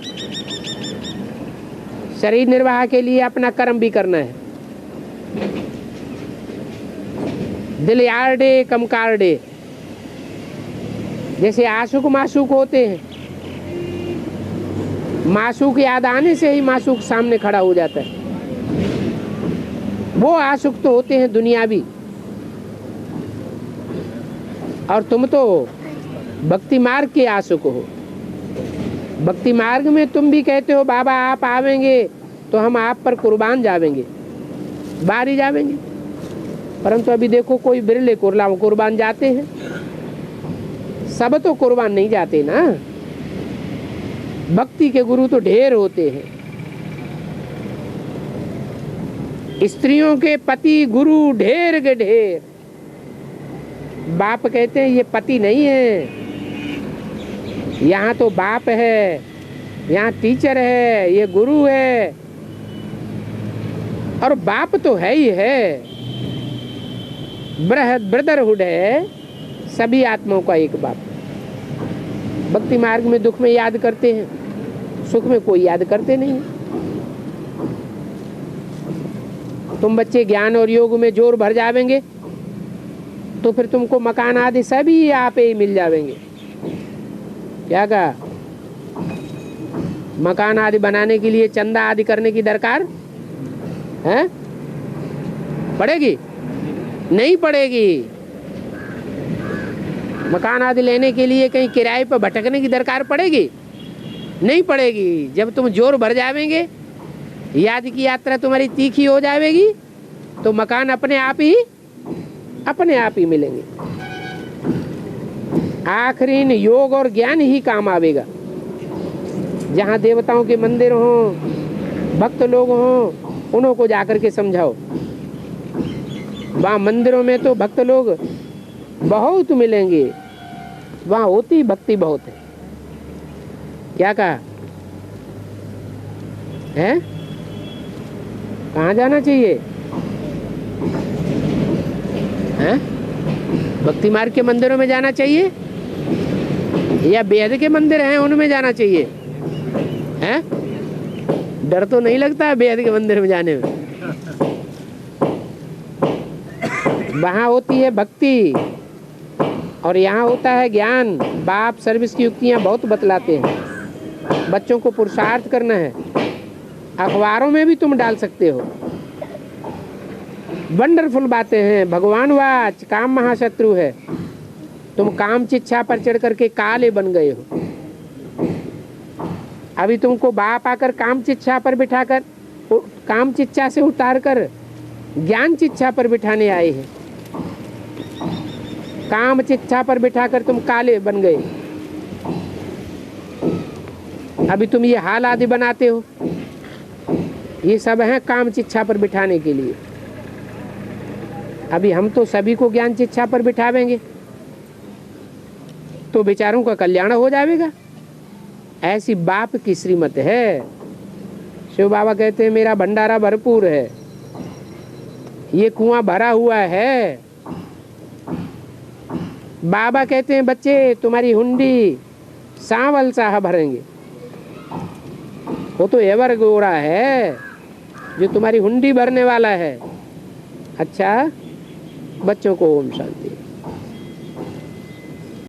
Speaker 1: शरीर निर्वाह के लिए अपना कर्म भी करना है। दिल यार्डे कम कार्डे, जैसे आशुक माशुक होते हैं, माशुक याद आने से ही माशुक सामने खड़ा हो जाता है। वो आशुक तो होते हैं दुनियावी, और तुम तो भक्ति मार्ग के आशुक हो। भक्ति मार्ग में तुम भी कहते हो बाबा आप आवेंगे तो हम आप पर कुर्बान जावेंगे, बारी जावेंगे। परंतु अभी देखो कोई बिरले कुर्बान जाते हैं, सब तो कुर्बान नहीं जाते ना। भक्ति के गुरु तो ढेर होते हैं। स्त्रियों के पति गुरु ढेर के ढेर। बाप कहते हैं ये पति नहीं है, यहाँ तो बाप है, यहाँ टीचर है, ये गुरु है। और बाप तो है ही है, ब्रदरहुड है सभी आत्माओं का एक बाप। भक्ति मार्ग में दुख में याद करते हैं, सुख में कोई याद करते नहीं। तुम बच्चे ज्ञान और योग में जोर भर जावेंगे तो फिर तुमको मकान आदि सभी आप ही मिल जावेंगे। क्या कहा? मकान आदि बनाने के लिए चंदा आदि करने की दरकार है पड़ेगी? नहीं पड़ेगी। मकान आदि लेने के लिए कहीं किराए पर भटकने की दरकार पड़ेगी? नहीं पड़ेगी। जब तुम जोर भर जावेंगे, याद की यात्रा तुम्हारी तीखी हो जाएगी, तो मकान अपने आप ही मिलेंगे। आखिरी योग और ज्ञान ही काम आवेगा। जहाँ देवताओं के मंदिर हों, भक्त लोग हों, उन्हों को जाकर के समझाओ। वहाँ मंदिरों में तो भक्त लोग बहुत मिलेंगे, वहाँ होती भक्ति बहुत है। क्या कहा है? कहाँ जाना चाहिए? हैं? भक्ति मार्ग के मंदिरों में जाना चाहिए या बेहद के मंदिर हैं उनमें जाना चाहिए? हैं? डर तो नहीं लगता है बेहद के मंदिर में जाने में? वहाँ होती है भक्ति और यहाँ होता है ज्ञान। बाप सर्विस की युक्तियाँ बहुत बतलाते हैं। बच्चों को पुरुषार्थ करना है। अखबारों में भी तुम डाल सकते हो। वंडरफुल बातें हैं। भगवान वाच काम महाशत्रु है। तुम काम चिच्छा पर चढ़ करके काले बन गए हो। अभी तुमको बाप आकर काम चिच्छा पर बिठाकर, काम चिच्छा से उतार कर ज्ञान चिच्छा पर बिठाने आए हैं। काम चिच्छा पर बिठाकर तुम काले बन गए। अभी तुम ये हाल आदि बनाते हो, ये सब है काम चिच्छा पर बिठाने के लिए। अभी हम तो सभी को ज्ञान चिच्छा पर बिठावेंगे तो बेचारों का कल्याण हो जाएगा। ऐसी बाप की श्रीमत है। शिव बाबा कहते हैं मेरा भंडारा भरपूर है, ये कुआं भरा हुआ है। बाबा कहते हैं बच्चे तुम्हारी हुंडी सांवल सा भरेंगे। वो तो एवर गोरा है जो तुम्हारी हुंडी भरने वाला है। अच्छा, बच्चों को ओम शांति।